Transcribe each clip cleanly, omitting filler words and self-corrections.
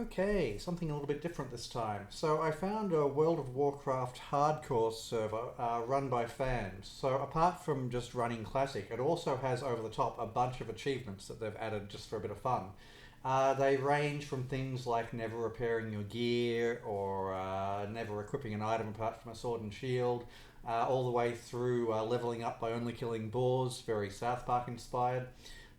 Okay, something a little bit different this time. So I found a World of Warcraft hardcore server run by fans. So apart from just running Classic, it also has over the top a bunch of achievements that they've added just for a bit of fun. They range from things like never repairing your gear or never equipping an item apart from a sword and shield, all the way through leveling up by only killing boars, very South Park inspired.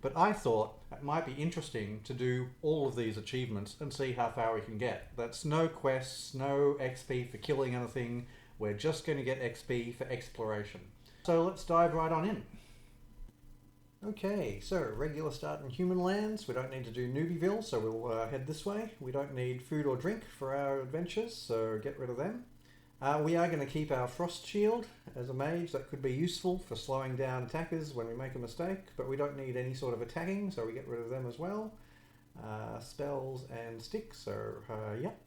But I thought it might be interesting to do all of these achievements and see how far we can get. That's no quests, no XP for killing anything. We're just going to get XP for exploration. So let's dive right on in. Okay, so regular start in human lands. We don't need to do Newbieville, so we'll head this way. We don't need food or drink for our adventures, so get rid of them. We are going to keep our Frost Shield as a mage. That could be useful for slowing down attackers when we make a mistake, but we don't need any sort of attacking, so we get rid of them as well. Spells and sticks, so yep.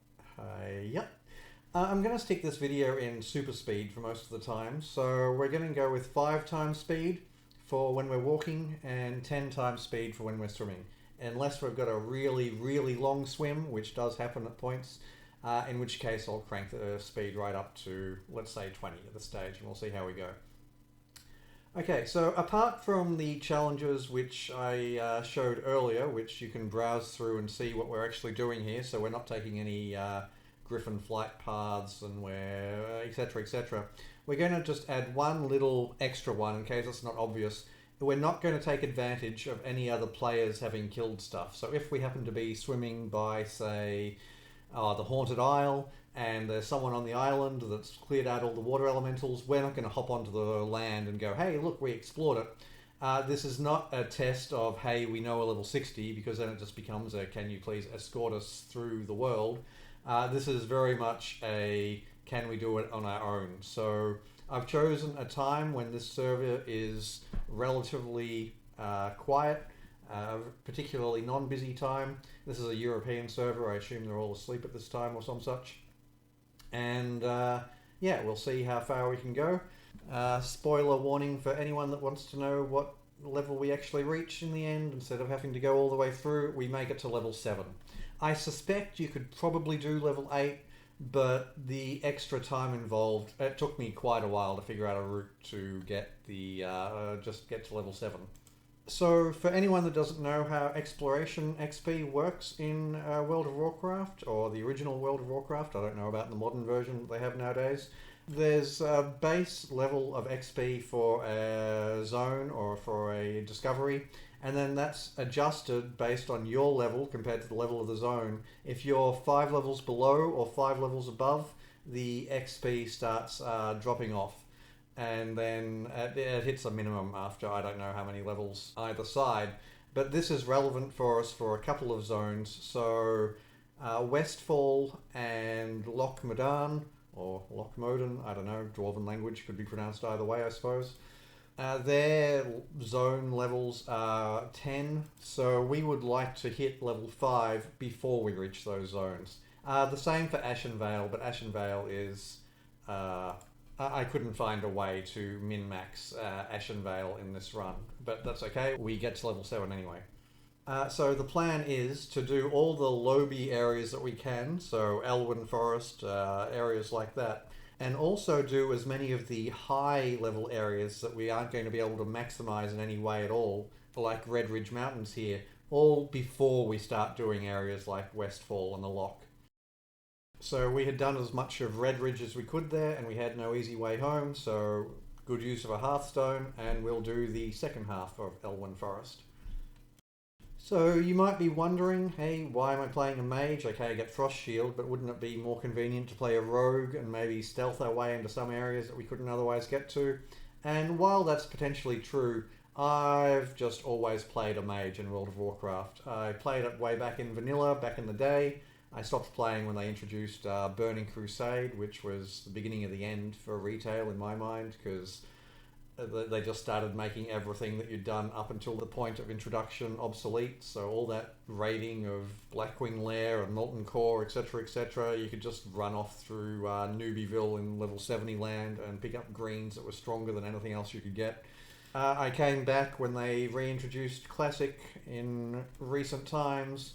I'm going to stick this video in super speed for most of the time, so we're going to go with 5 times speed for when we're walking and 10 times speed for when we're swimming. Unless we've got a really, really long swim, which does happen at points, in which case I'll crank the speed right up to, let's say, 20 at this stage, and we'll see how we go. Okay, so apart from the challenges which I showed earlier, which you can browse through and see what we're actually doing here, so we're not taking any griffin flight paths and we're etc, etc. We're going to just add one little extra one in case it's not obvious. We're not going to take advantage of any other players having killed stuff. So if we happen to be swimming by, say, the Haunted Isle, and there's someone on the island that's cleared out all the water elementals, we're not going to hop onto the land and go, hey, look, we explored it. This is not a test of, hey, we know a level 60, because then it just becomes a, can you please escort us through the world? This is very much a, can we do it on our own? So I've chosen a time when this server is relatively quiet, particularly non-busy time. This is a European server. I assume they're all asleep at this time or some such. And yeah, we'll see how far we can go. Spoiler warning for anyone that wants to know what level we actually reach in the end. Instead of having to go all the way through, we make it to level 7. I suspect you could probably do level 8, but the extra time involved, it took me quite a while to figure out a route to get the just get to level 7. So for anyone that doesn't know how exploration XP works in World of Warcraft, or the original World of Warcraft, I don't know about the modern version that they have nowadays, there's a base level of XP for a zone or for a discovery, and then that's adjusted based on your level compared to the level of the zone. If you're 5 levels below or 5 levels above, the XP starts dropping off. And then it hits a minimum after I don't know how many levels either side. But this is relevant for us for a couple of zones. So Westfall and Loch Modan, or Loch Modan, I don't know, Dwarven language, could be pronounced either way, I suppose. Their zone levels are 10, so we would like to hit level 5 before we reach those zones. The same for Ashen Vale, but Ashen Vale is... I couldn't find a way to min-max Ashen Vale in this run, but that's okay, we get to level 7 anyway. So the plan is to do all the Lobi areas that we can, so Elwyn Forest, areas like that, and also do as many of the high level areas that we aren't going to be able to maximize in any way at all, like Red Ridge Mountains here, all before we start doing areas like Westfall and the Loch. So we had done as much of Red Ridge as we could there, and we had no easy way home, so good use of a Hearthstone, and we'll do the second half of Elwyn Forest. So you might be wondering, hey, why am I playing a mage? Okay, I get Frost Shield, but wouldn't it be more convenient to play a rogue and maybe stealth our way into some areas that we couldn't otherwise get to? And while that's potentially true, I've just always played a mage in World of Warcraft. I played it way back in vanilla, back in the day. I stopped playing when they introduced Burning Crusade, which was the beginning of the end for retail in my mind, because they just started making everything that you'd done up until the point of introduction obsolete. So all that raiding of Blackwing Lair and Molten Core, etc., you could just run off through Newbieville in level 70 land and pick up greens that were stronger than anything else you could get. I came back when they reintroduced Classic in recent times,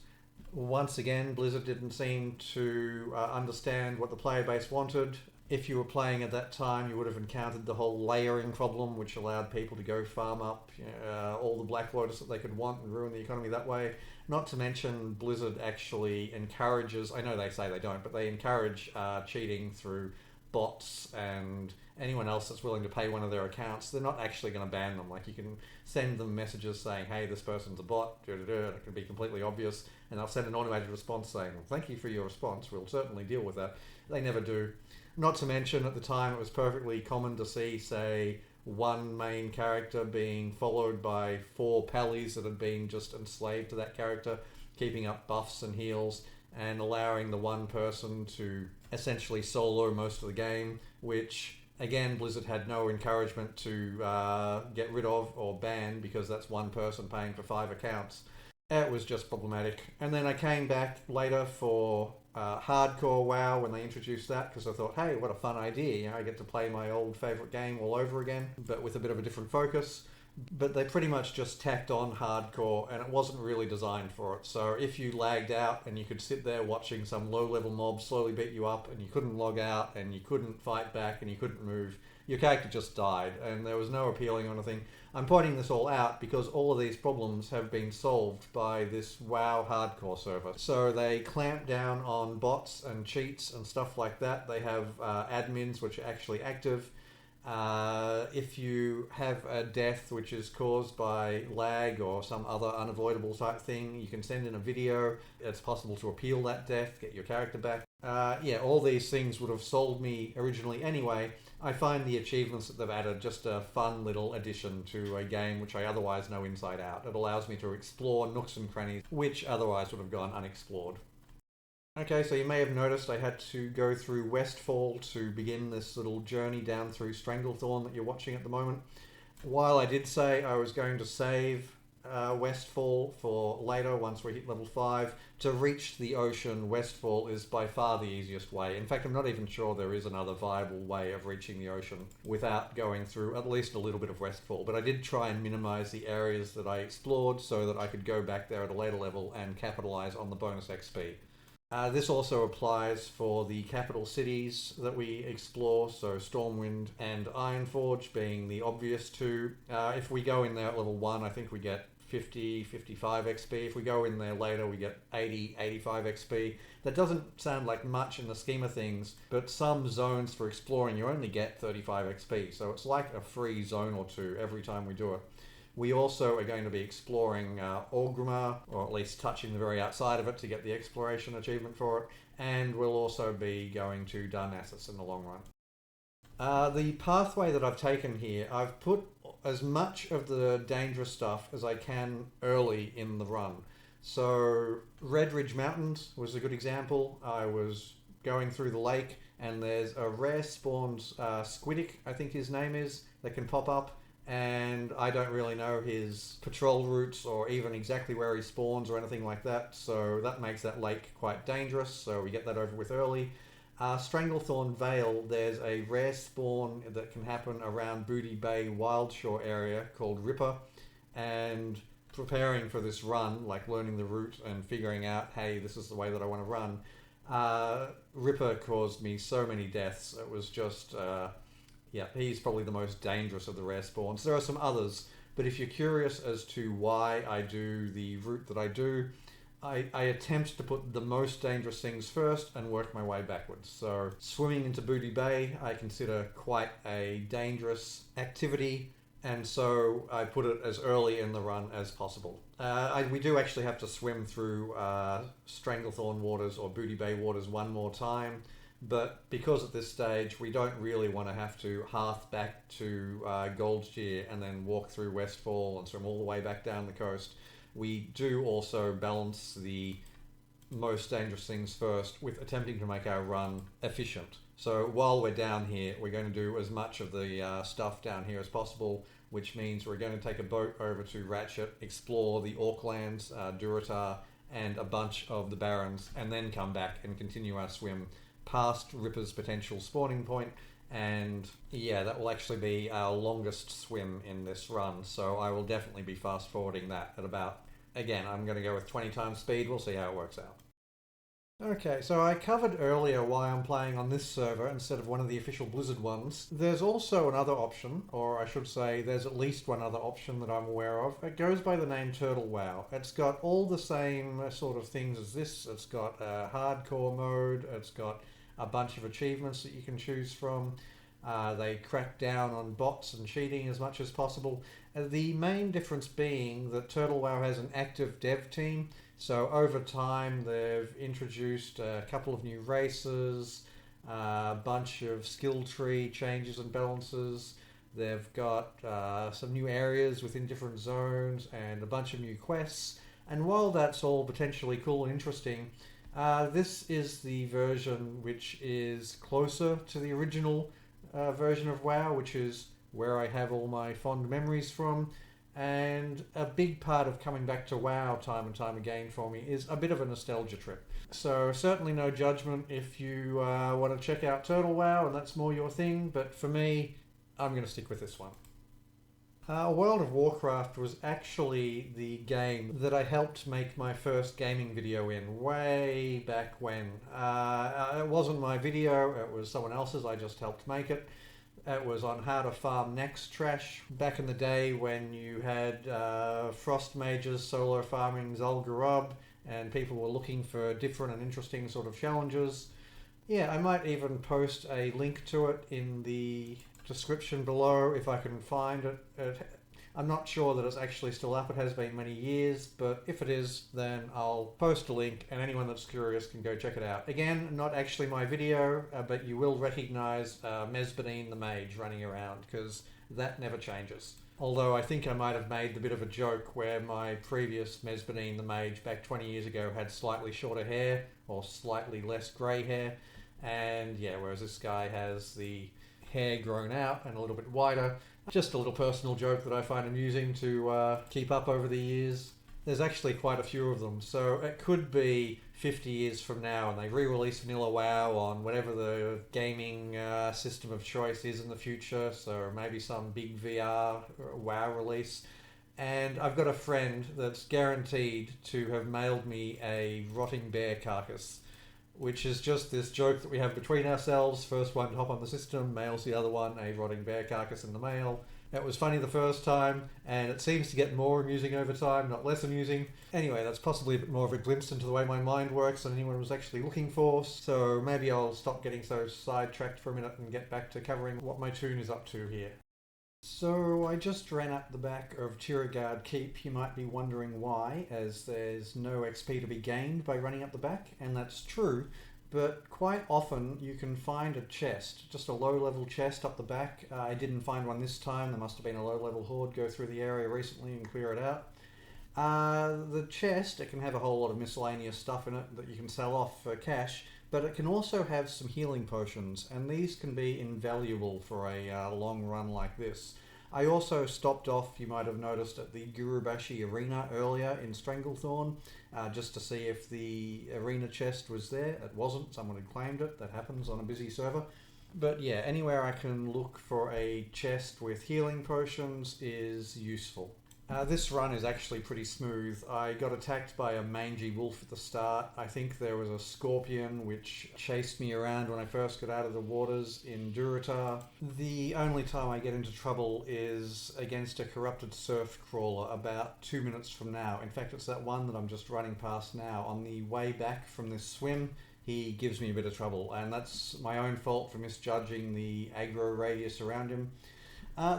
Once again, Blizzard didn't seem to understand what the player base wanted. If you were playing at that time, you would have encountered the whole layering problem, which allowed people to go farm up all the Black Lotus that they could want and ruin the economy that way. Not to mention, Blizzard actually encourages, I know they say they don't, but they encourage cheating through bots and anyone else that's willing to pay one of their accounts. They're not actually going to ban them. Like, you can send them messages saying, hey, this person's a bot, and it can be completely obvious, and they'll send an automated response saying, well, thank you for your response, we'll certainly deal with that. They never do. Not to mention, at the time, it was perfectly common to see, say, one main character being followed by 4 pallies that had been just enslaved to that character, keeping up buffs and heals, and allowing the one person to essentially solo most of the game, which, again, Blizzard had no encouragement to get rid of or ban, because that's one person paying for 5 accounts. It was just problematic. And then I came back later for hardcore WoW when they introduced that, because I thought, hey, what a fun idea. You know, I get to play my old favourite game all over again, but with a bit of a different focus. But they pretty much just tacked on hardcore, and it wasn't really designed for it. So if you lagged out and you could sit there watching some low-level mob slowly beat you up, and you couldn't log out, and you couldn't fight back, and you couldn't move, your character just died, and there was no appealing or anything. I'm pointing this all out because all of these problems have been solved by this WoW hardcore server. So they clamp down on bots and cheats and stuff like that. They have admins which are actually active. If you have a death which is caused by lag or some other unavoidable type thing, you can send in a video. It's possible to appeal that death, get your character back. Yeah, all these things would have sold me originally anyway. I find the achievements that they've added just a fun little addition to a game which I otherwise know inside out. It allows me to explore nooks and crannies which otherwise would have gone unexplored. Okay, so you may have noticed I had to go through Westfall to begin this little journey down through Stranglethorn that you're watching at the moment. While I did say I was going to save Westfall for later once we hit level 5, to reach the ocean, Westfall is by far the easiest way. In fact, I'm not even sure there is another viable way of reaching the ocean without going through at least a little bit of Westfall. But I did try and minimize the areas that I explored so that I could go back there at a later level and capitalize on the bonus XP. This also applies for the capital cities that we explore, so Stormwind and Ironforge being the obvious two. If we go in there at level 1, I think we get 50, 55 XP. If we go in there later, we get 80, 85 XP. That doesn't sound like much in the scheme of things, but some zones for exploring, you only get 35 XP, so it's like a free zone or two every time we do it. We also are going to be exploring Orgrimmar, or at least touching the very outside of it to get the exploration achievement for it, and we'll also be going to Darnassus in the long run. The pathway that I've taken here, I've put as much of the dangerous stuff as I can early in the run. So Red Ridge Mountains was a good example. I was going through the lake, and there's a rare spawned Squiddick, I think his name is, that can pop up. And I don't really know his patrol routes or even exactly where he spawns or anything like that, so that makes that lake quite dangerous, so we get that over with early. Stranglethorn Vale, there's a rare spawn that can happen around Booty Bay Wildshore area called Ripper, and preparing for this run, like learning the route and figuring out, hey, this is the way that I want to run, Ripper caused me so many deaths. It was just... yeah, he's probably the most dangerous of the rare spawns. There are some others, but if you're curious as to why I do the route that I do, I attempt to put the most dangerous things first and work my way backwards. So swimming into Booty Bay I consider quite a dangerous activity, and so I put it as early in the run as possible. We do actually have to swim through Stranglethorn waters or Booty Bay waters one more time, but because at this stage we don't really want to have to hearth back to Goldshire and then walk through Westfall and swim all the way back down the coast, we do also balance the most dangerous things first with attempting to make our run efficient. So while we're down here, we're going to do as much of the stuff down here as possible, which means we're going to take a boat over to Ratchet, explore the Orklands, Durotar, and a bunch of the Barrens, and then come back and continue our swim past Ripper's potential spawning point, and yeah, that will actually be our longest swim in this run, so I will definitely be fast forwarding that at about Again, I'm going to go with 20 times speed. We'll see how it works out. Okay, so I covered earlier why I'm playing on this server instead of one of the official Blizzard ones. There's also another option, or I should say there's at least one other option that I'm aware of. It goes by the name Turtle WoW. It's got all the same sort of things as this. It's got a hardcore mode, it's got a bunch of achievements that you can choose from. They crack down on bots and cheating as much as possible. The main difference being that Turtle WoW has an active dev team. So over time, they've introduced a couple of new races, a bunch of skill tree changes and balances. They've got some new areas within different zones and a bunch of new quests. And while that's all potentially cool and interesting, this is the version which is closer to the original version of WoW, which is where I have all my fond memories from. And a big part of coming back to WoW time and time again for me is a bit of a nostalgia trip. So certainly no judgment if you want to check out Turtle WoW and that's more your thing, but for me, I'm going to stick with this one. World of Warcraft was actually the game that I helped make my first gaming video in way back when. It wasn't my video, it was someone else's, I just helped make it. It was on how to farm next trash back in the day when you had frost mages solo farming Zul'Gurub and people were looking for different and interesting sort of challenges. Yeah, I might even post a link to it in the description below if I can find it. I'm not sure that it's actually still up. It has been many years, but if it is, then I'll post a link and anyone that's curious can go check it out. Again, not actually my video, but you will recognize Mesbadine the Mage running around because that never changes. Although I think I might have made the bit of a joke where my previous Mesbadine the Mage back 20 years ago had slightly shorter hair or slightly less grey hair. And yeah, whereas this guy has the hair grown out and a little bit wider. Just a little personal joke that I find amusing to keep up over the years. There's actually quite a few of them, so it could be 50 years from now and they re-release Vanilla WoW on whatever the gaming system of choice is in the future, so maybe some big VR WoW release. And I've got a friend that's guaranteed to have mailed me a rotting bear carcass, which is just this joke that we have between ourselves. First one to hop on the system mails the other one a rotting bear carcass in the mail. It was funny the first time, and it seems to get more amusing over time, not less amusing. Anyway, that's possibly a bit more of a glimpse into the way my mind works than anyone was actually looking for, so maybe I'll stop getting so sidetracked for a minute and get back to covering what my tune is up to here. So I just ran up the back of Tiragard Keep. You might be wondering why, as there's no XP to be gained by running up the back, and that's true, but quite often you can find a chest, just a low-level chest up the back. I didn't find one this time. There must have been a low-level horde go through the area recently and clear it out. The chest, it can have a whole lot of miscellaneous stuff in it that you can sell off for cash, but it can also have some healing potions, and these can be invaluable for a long run like this. I also stopped off, you might have noticed, at the Gurubashi Arena earlier in Stranglethorn, just to see if the arena chest was there. It wasn't, someone had claimed it. That happens on a busy server. But yeah, anywhere I can look for a chest with healing potions is useful. This run is actually pretty smooth. I got attacked by a mangy wolf at the start. I think there was a scorpion which chased me around when I first got out of the waters in Durotar. The only time I get into trouble is against a corrupted surf crawler about 2 minutes from now. In fact, it's that one that I'm just running past now. On the way back from this swim, he gives me a bit of trouble, and that's my own fault for misjudging the aggro radius around him.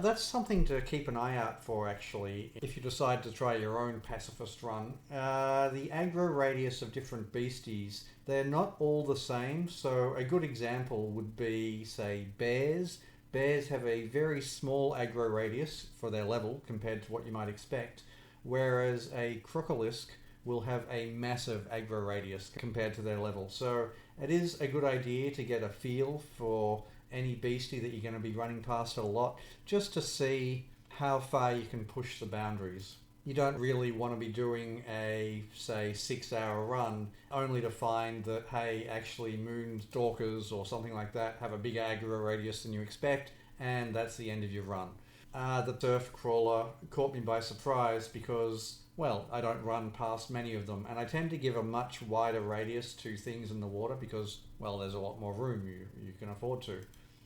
That's something to keep an eye out for, actually, if you decide to try your own pacifist run. The aggro radius of different beasties, they're not all the same, so a good example would be, say, bears. Bears have a very small aggro radius for their level compared to what you might expect, whereas a crocolisk will have a massive aggro radius compared to their level. So it is a good idea to get a feel for any beastie that you're going to be running past a lot, just to see how far you can push the boundaries. You don't really want to be doing a, say, 6-hour run only to find that, hey, actually moonstalkers or something like that have a bigger aggro radius than you expect, and that's the end of your run. The surf crawler caught me by surprise because, well, I don't run past many of them, and I tend to give a much wider radius to things in the water because, well, there's a lot more room you can afford to.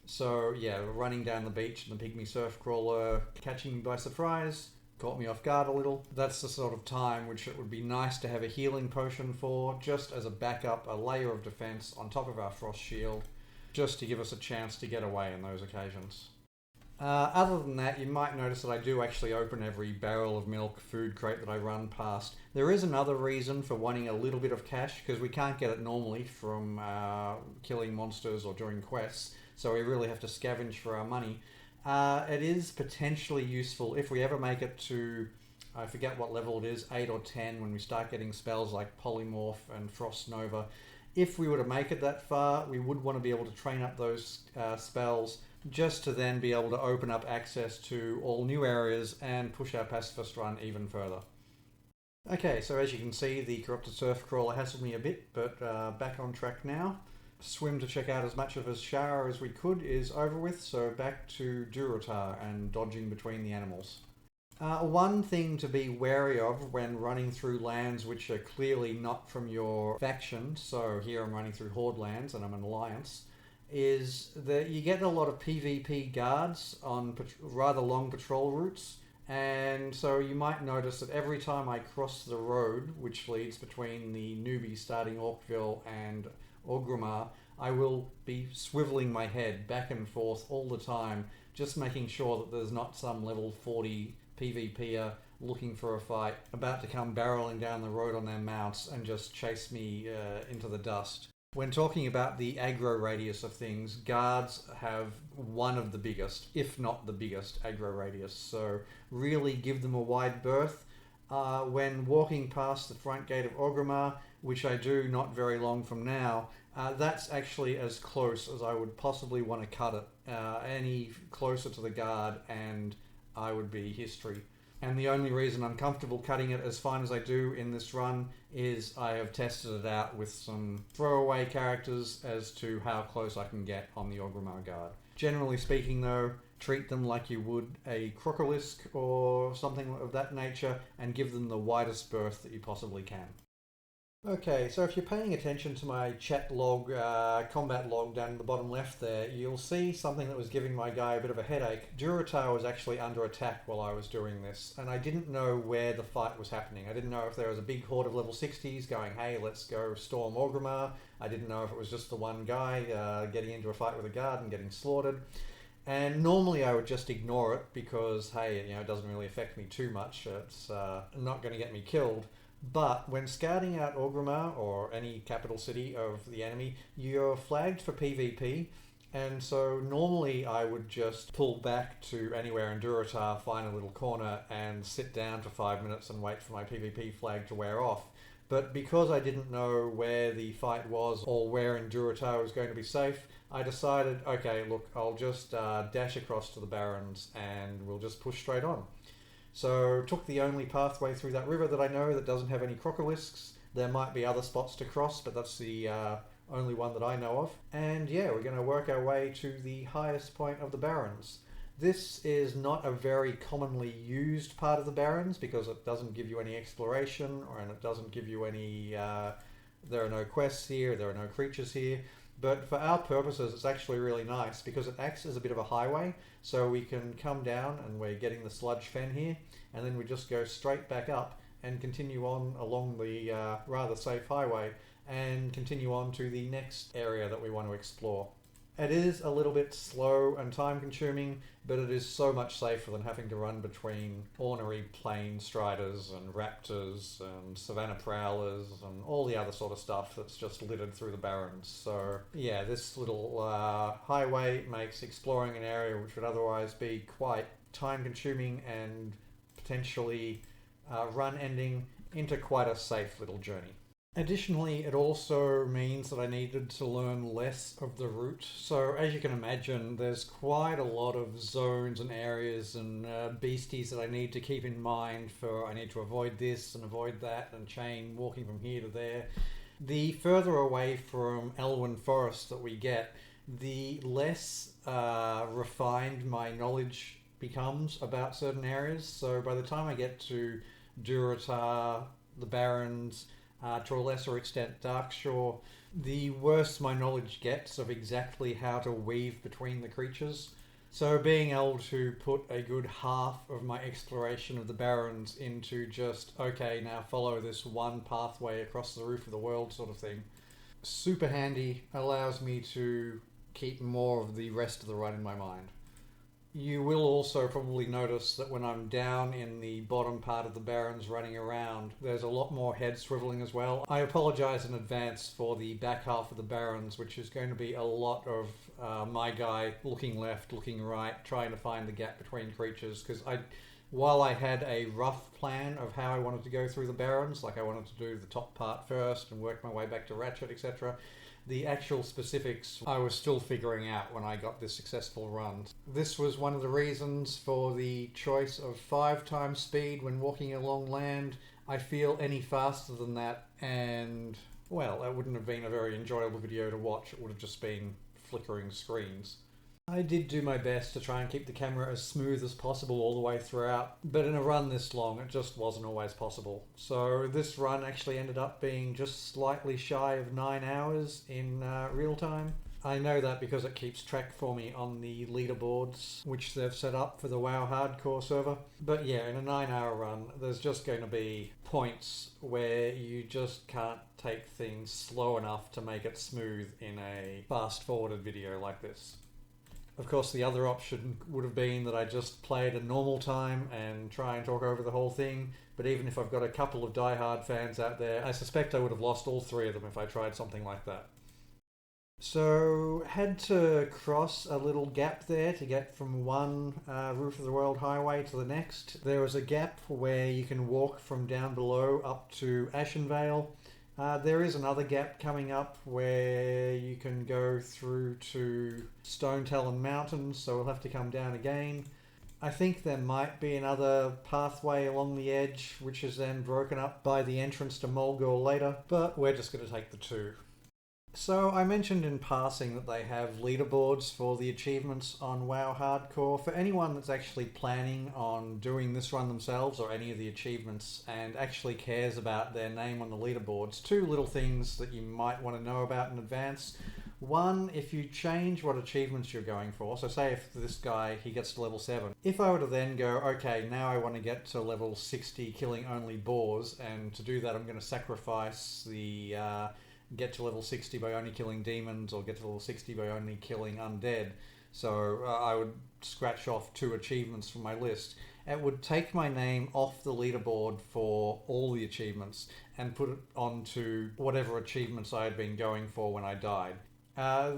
So yeah, running down the beach and the pygmy surf crawler catching me by surprise caught me off guard a little. That's the sort of time which it would be nice to have a healing potion for, just as a backup, a layer of defense on top of our frost shield, just to give us a chance to get away in those occasions. Other than that, you might notice that I do actually open every barrel of milk food crate that I run past. There is another reason for wanting a little bit of cash, because we can't get it normally from killing monsters or doing quests, so we really have to scavenge for our money. It is potentially useful if we ever make it to, I forget what level it is, 8 or 10, when we start getting spells like Polymorph and Frost Nova. If we were to make it that far, we would want to be able to train up those spells, just to then be able to open up access to all new areas and push our pacifist run even further. Okay, so as you can see, the corrupted surf crawler hassled me a bit, but back on track now. Swim to check out as much of Ashara as we could is over with, so back to Durotar and dodging between the animals. One thing to be wary of when running through lands which are clearly not from your faction, so here I'm running through Horde lands and I'm an alliance, is that you get a lot of PvP guards on rather long patrol routes, and so you might notice that every time I cross the road which leads between the newbie starting Orkville and Orgrimmar, I will be swiveling my head back and forth all the time, just making sure that there's not some level 40 PvPer looking for a fight, about to come barreling down the road on their mounts and just chase me into the dust. When talking about the aggro radius of things, guards have one of the biggest, if not the biggest, aggro radius, so really give them a wide berth. When walking past the front gate of Orgrimmar, which I do not very long from now, that's actually as close as I would possibly want to cut it. Any closer to the guard and I would be history. And the only reason I'm comfortable cutting it as fine as I do in this run is I have tested it out with some throwaway characters as to how close I can get on the Orgrimmar guard. Generally speaking though, treat them like you would a Crocolisk or something of that nature and give them the widest berth that you possibly can. Okay, so if you're paying attention to my chat log, combat log down in the bottom left there, you'll see something that was giving my guy a bit of a headache. Durotar was actually under attack while I was doing this, and I didn't know where the fight was happening. I didn't know if there was a big horde of level 60s going, hey, let's go storm Orgrimmar. I didn't know if it was just the one guy getting into a fight with a guard and getting slaughtered. And normally I would just ignore it because, hey, it doesn't really affect me too much. It's not going to get me killed. But when scouting out Orgrimmar or any capital city of the enemy, you're flagged for PvP, and so normally I would just pull back to anywhere in Durotar, find a little corner and sit down for 5 minutes and wait for my PvP flag to wear off. But because I didn't know where the fight was or where in Durotar was going to be safe, I decided, okay, look, I'll just dash across to the Barrens and we'll just push straight on. So took the only pathway through that river that I know that doesn't have any Crocolisks. There might be other spots to cross, but that's the only one that I know of. And yeah, we're going to work our way to the highest point of the Barrens. This is not a very commonly used part of the Barrens because it doesn't give you any exploration and it doesn't give you any... there are no quests here, there are no creatures here. But for our purposes, it's actually really nice because it acts as a bit of a highway. So we can come down and we're getting the sludge fen here, and then we just go straight back up and continue on along the rather safe highway and continue on to the next area that we want to explore. It is a little bit slow and time consuming, but it is so much safer than having to run between ornery plain striders and raptors and savanna prowlers and all the other sort of stuff that's just littered through the Barrens. So yeah, this little highway makes exploring an area which would otherwise be quite time consuming and potentially run ending into quite a safe little journey. Additionally, it also means that I needed to learn less of the route. So as you can imagine, there's quite a lot of zones and areas and beasties that I need to keep in mind for I need to avoid this and avoid that and chain walking from here to there. The further away from Elwyn Forest that we get, the less refined my knowledge becomes about certain areas. So by the time I get to Durotar, the Barrens, to a lesser extent Darkshore. The worse my knowledge gets of exactly how to weave between the creatures. So being able to put a good half of my exploration of the Barrens into just, okay, now follow this one pathway across the roof of the world sort of thing, super handy, allows me to keep more of the rest of the run in my mind. You will also probably notice that when I'm down in the bottom part of the Barrens running around, there's a lot more head swiveling as well. I apologise in advance for the back half of the Barrens, which is going to be a lot of my guy looking left, looking right, trying to find the gap between creatures, because while I had a rough plan of how I wanted to go through the Barrens, like I wanted to do the top part first and work my way back to Ratchet, etc., the actual specifics I was still figuring out when I got this successful run. This was one of the reasons for the choice of 5 times speed when walking along land. I feel any faster than that, and well, that wouldn't have been a very enjoyable video to watch. It would have just been flickering screens. I did do my best to try and keep the camera as smooth as possible all the way throughout, but in a run this long it just wasn't always possible. So this run actually ended up being just slightly shy of 9 hours in real time. I know that because it keeps track for me on the leaderboards, which they've set up for the WoW hardcore server. But yeah, in a 9-hour run, there's just going to be points where you just can't take things slow enough to make it smooth in a fast-forwarded video like this. Of course, the other option would have been that I just play at a normal time and try and talk over the whole thing. But even if I've got a couple of diehard fans out there, I suspect I would have lost all 3 of them if I tried something like that. So, had to cross a little gap there to get from one Roof of the World highway to the next. There was a gap where you can walk from down below up to Ashenvale. There is another gap coming up where you can go through to Stone Talon Mountains, so we'll have to come down again. I think there might be another pathway along the edge, which is then broken up by the entrance to Mulgore later, but we're just going to take the 2. So I mentioned in passing that they have leaderboards for the achievements on WoW Hardcore. For anyone that's actually planning on doing this run themselves or any of the achievements and actually cares about their name on the leaderboards, 2 little things that you might want to know about in advance. One, if you change what achievements you're going for, so say if this guy, he gets to level 7. If I were to then go, okay, now I want to get to level 60 killing only boars, and to do that I'm going to sacrifice the get to level 60 by only killing demons, or get to level 60 by only killing undead. So I would scratch off 2 achievements from my list. It would take my name off the leaderboard for all the achievements and put it onto whatever achievements I had been going for when I died.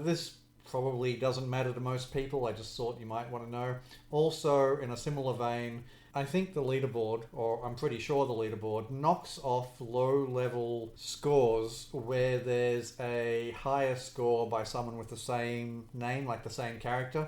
This probably doesn't matter to most people, I just thought you might want to know. Also, in a similar vein, I think the leaderboard, or I'm pretty sure the leaderboard, knocks off low-level scores where there's a higher score by someone with the same name, like the same character.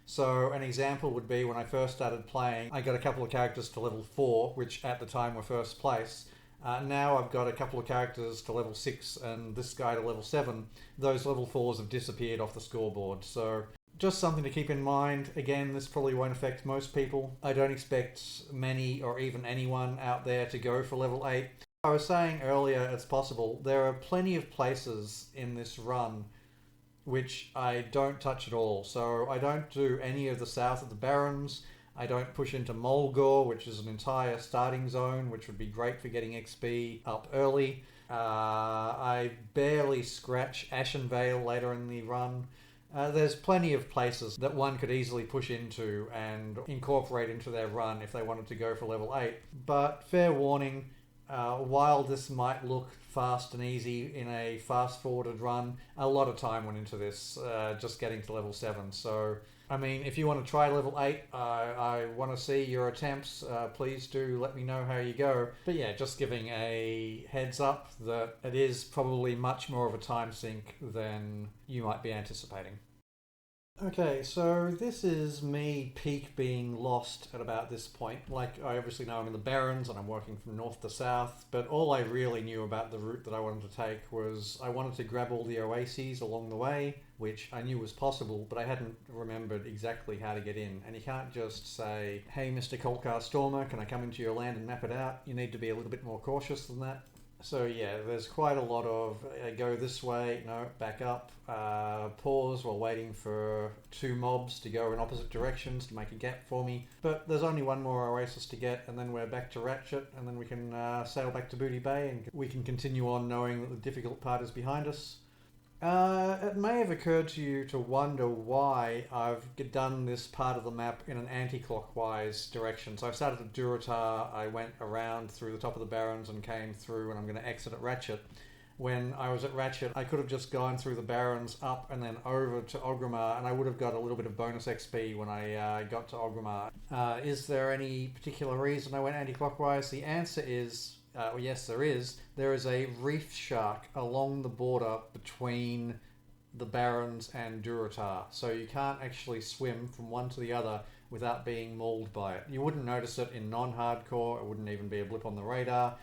So an example would be when I first started playing, I got a couple of characters to level 4, which at the time were first place. Now I've got a couple of characters to level 6 and this guy to level 7. Those level 4s have disappeared off the scoreboard, so just something to keep in mind. Again, this probably won't affect most people. I don't expect many or even anyone out there to go for level 8. I was saying earlier it's possible. There are plenty of places in this run which I don't touch at all. So I don't do any of the south of the Barrens. I don't push into Mulgore, which is an entire starting zone, which would be great for getting XP up early. I barely scratch Ashenvale later in the run. There's plenty of places that one could easily push into and incorporate into their run if they wanted to go for level 8. But fair warning, while this might look fast and easy in a fast-forwarded run, a lot of time went into this, just getting to level 7. So, I mean, if you want to try level 8, I want to see your attempts. Please do let me know how you go. But yeah, just giving a heads up that it is probably much more of a time sink than you might be anticipating. Okay, so this is me peak being lost at about this point. Like, I obviously know I'm in the Barrens and I'm working from north to south, but all I really knew about the route that I wanted to take was I wanted to grab all the oases along the way, which I knew was possible, but I hadn't remembered exactly how to get in. And you can't just say, hey, Mr. Colcar Stormer, can I come into your land and map it out? You need to be a little bit more cautious than that. So yeah, there's quite a lot of go this way, no, back up, pause while waiting for two mobs to go in opposite directions to make a gap for me. But there's only one more oasis to get, and then we're back to Ratchet, and then we can sail back to Booty Bay, and we can continue on knowing that the difficult part is behind us. It may have occurred to you to wonder why I've done this part of the map in an anti-clockwise direction. So I started at Durotar, I went around through the top of the Barrens and came through, and I'm going to exit at Ratchet. When I was at Ratchet, I could have just gone through the Barrens up and then over to Orgrimmar, and I would have got a little bit of bonus XP when I got to Orgrimmar. Is there any particular reason I went anti-clockwise? The answer is well, yes, there is. There is a reef shark along the border between the Barrens and Durotar, so you can't actually swim from one to the other without being mauled by it. You wouldn't notice it in non-hardcore, it wouldn't even be a blip on the radar.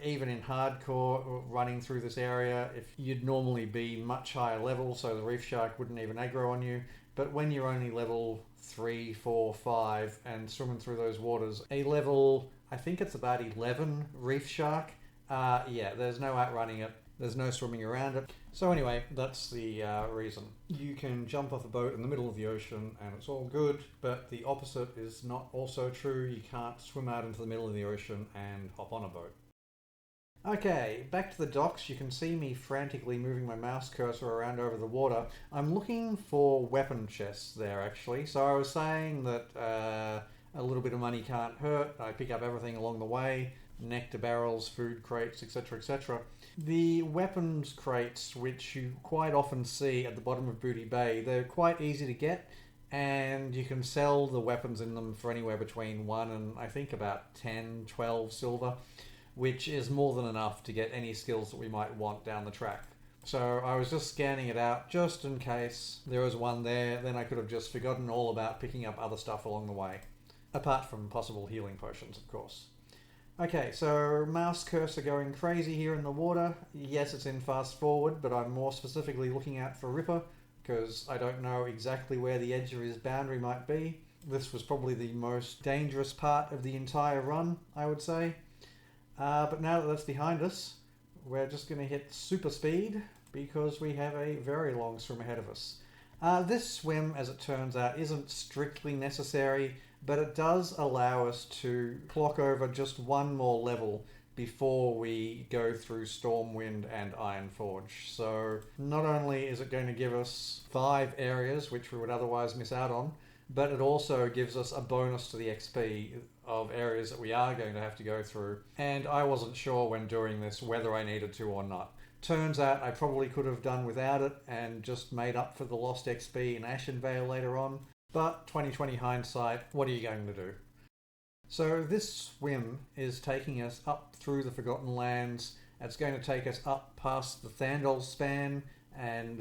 Even in hardcore, running through this area, if you'd normally be much higher level, so the reef shark wouldn't even aggro on you. But when you're only level 3, 4, 5 and swimming through those waters, a level, I think it's about 11 reef shark, yeah, there's no outrunning it. There's no swimming around it. So anyway, that's the reason. You can jump off a boat in the middle of the ocean and it's all good, but the opposite is not also true. You can't swim out into the middle of the ocean and hop on a boat. Okay, back to the docks. You can see me frantically moving my mouse cursor around over the water. I'm looking for weapon chests there, actually. So I was saying that a little bit of money can't hurt. I pick up everything along the way. Nectar barrels, food crates, etc, etc. The weapons crates, which you quite often see at the bottom of Booty Bay, they're quite easy to get, and you can sell the weapons in them for anywhere between 1 and I think about 10, 12 silver, which is more than enough to get any skills that we might want down the track. So I was just scanning it out just in case there was one there, then I could have just forgotten all about picking up other stuff along the way. Apart from possible healing potions, of course. Okay, so mouse cursor going crazy here in the water. Yes, it's in fast forward, but I'm more specifically looking out for Ripper, because I don't know exactly where the edge of his boundary might be. This was probably the most dangerous part of the entire run, I would say. But now that that's behind us, we're just going to hit super speed, because we have a very long swim ahead of us. This swim, as it turns out, isn't strictly necessary, but it does allow us to clock over just one more level before we go through Stormwind and Ironforge. So not only is it going to give us 5 areas which we would otherwise miss out on, but it also gives us a bonus to the XP of areas that we are going to have to go through. And I wasn't sure when doing this whether I needed to or not. Turns out I probably could have done without it and just made up for the lost XP in Ashenvale later on. But 2020 hindsight, what are you going to do? So this swim is taking us up through the Forgotten Lands. It's going to take us up past the Thandol Span and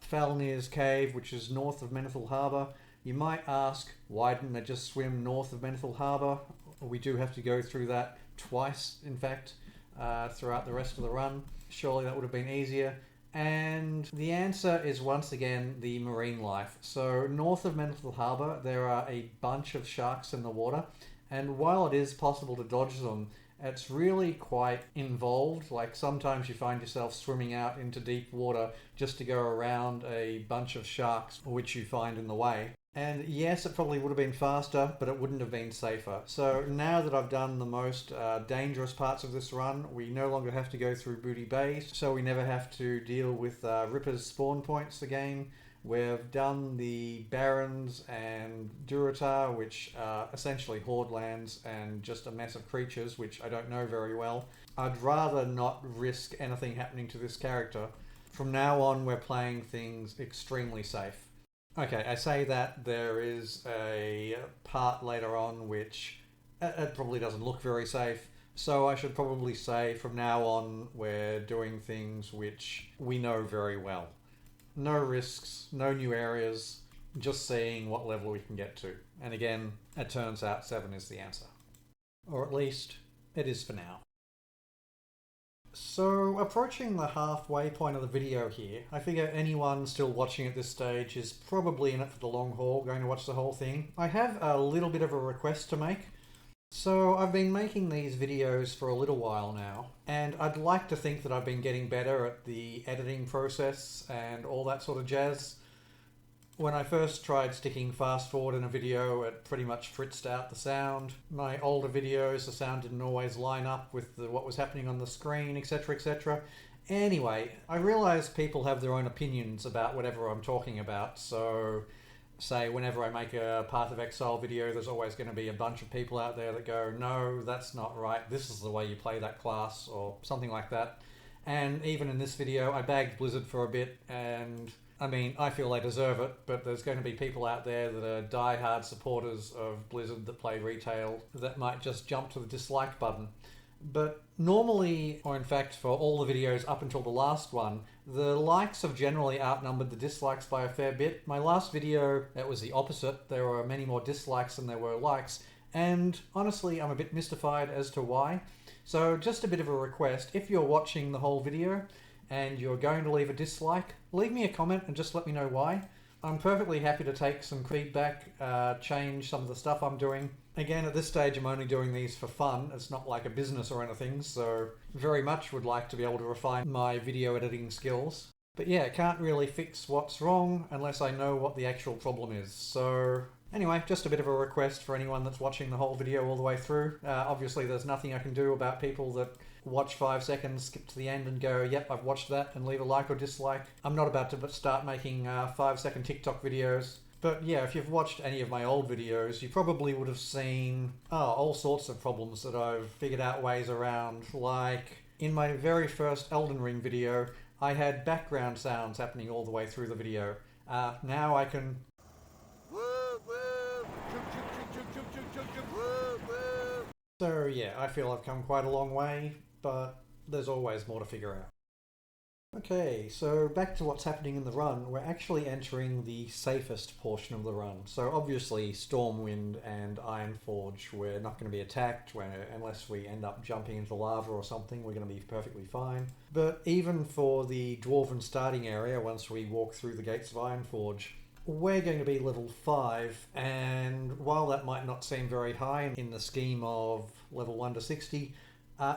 Falnir's Cave, which is north of Menethil Harbour. You might ask, why didn't I just swim north of Menethil Harbour? We do have to go through that twice, in fact, throughout the rest of the run. Surely that would have been easier. And the answer is once again the marine life. So north of Menethil Harbour there are a bunch of sharks in the water, and while it is possible to dodge them, it's really quite involved. Like sometimes you find yourself swimming out into deep water just to go around a bunch of sharks which you find in the way. And yes, it probably would have been faster, but it wouldn't have been safer. So now that I've done the most dangerous parts of this run, we no longer have to go through Booty Bay, so we never have to deal with Ripper's spawn points again. We've done the Barrens and Durotar, which are essentially horde lands and just a mess of creatures, which I don't know very well. I'd rather not risk anything happening to this character. From now on, we're playing things extremely safe. Okay, I say that there is a part later on which it probably doesn't look very safe, so I should probably say from now on we're doing things which we know very well. No risks, no new areas, just seeing what level we can get to. And again, it turns out 7 is the answer. Or at least, it is for now. So, approaching the halfway point of the video here, I figure anyone still watching at this stage is probably in it for the long haul, going to watch the whole thing. I have a little bit of a request to make. So, I've been making these videos for a little while now, and I'd like to think that I've been getting better at the editing process and all that sort of jazz. When I first tried sticking fast forward in a video, it pretty much fritzed out the sound. My older videos, the sound didn't always line up with what was happening on the screen, etc, etc. Anyway, I realise people have their own opinions about whatever I'm talking about, so say whenever I make a Path of Exile video, there's always going to be a bunch of people out there that go, no, that's not right, this is the way you play that class, or something like that. And even in this video, I bagged Blizzard for a bit, and I mean, I feel they deserve it, but there's going to be people out there that are die-hard supporters of Blizzard that play retail that might just jump to the dislike button. But normally, or in fact for all the videos up until the last one, the likes have generally outnumbered the dislikes by a fair bit. My last video, that was the opposite. There were many more dislikes than there were likes, and honestly, I'm a bit mystified as to why. So just a bit of a request, if you're watching the whole video, and you're going to leave a dislike, leave me a comment and just let me know why. I'm perfectly happy to take some feedback, change some of the stuff I'm doing. Again, at this stage I'm only doing these for fun, it's not like a business or anything, so very much would like to be able to refine my video editing skills. But yeah, can't really fix what's wrong unless I know what the actual problem is. So anyway, just a bit of a request for anyone that's watching the whole video all the way through. Obviously there's nothing I can do about people that watch 5 seconds, skip to the end and go, yep, I've watched that, and leave a like or dislike. I'm not about to start making 5-second TikTok videos. But yeah, if you've watched any of my old videos, you probably would have seen all sorts of problems that I've figured out ways around. Like, in my very first Elden Ring video, I had background sounds happening all the way through the video. Now I can... So yeah, I feel I've come quite a long way, but there's always more to figure out. Okay, so back to what's happening in the run. We're actually entering the safest portion of the run. So obviously Stormwind and Ironforge, we're not going to be attacked unless we end up jumping into lava or something. We're going to be perfectly fine. But even for the Dwarven starting area, once we walk through the gates of Ironforge, we're going to be level 5, and while that might not seem very high in the scheme of level 1 to 60,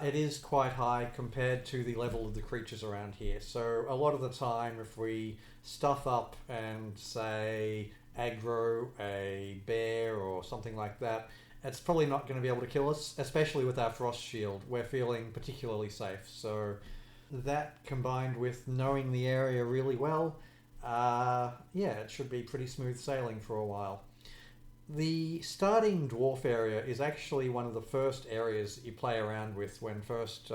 it is quite high compared to the level of the creatures around here. So a lot of the time, if we stuff up and say aggro a bear or something like that, it's probably not going to be able to kill us, especially with our frost shield. We're feeling particularly safe. So that combined with knowing the area really well, yeah, it should be pretty smooth sailing for a while. The starting dwarf area is actually one of the first areas that you play around with when first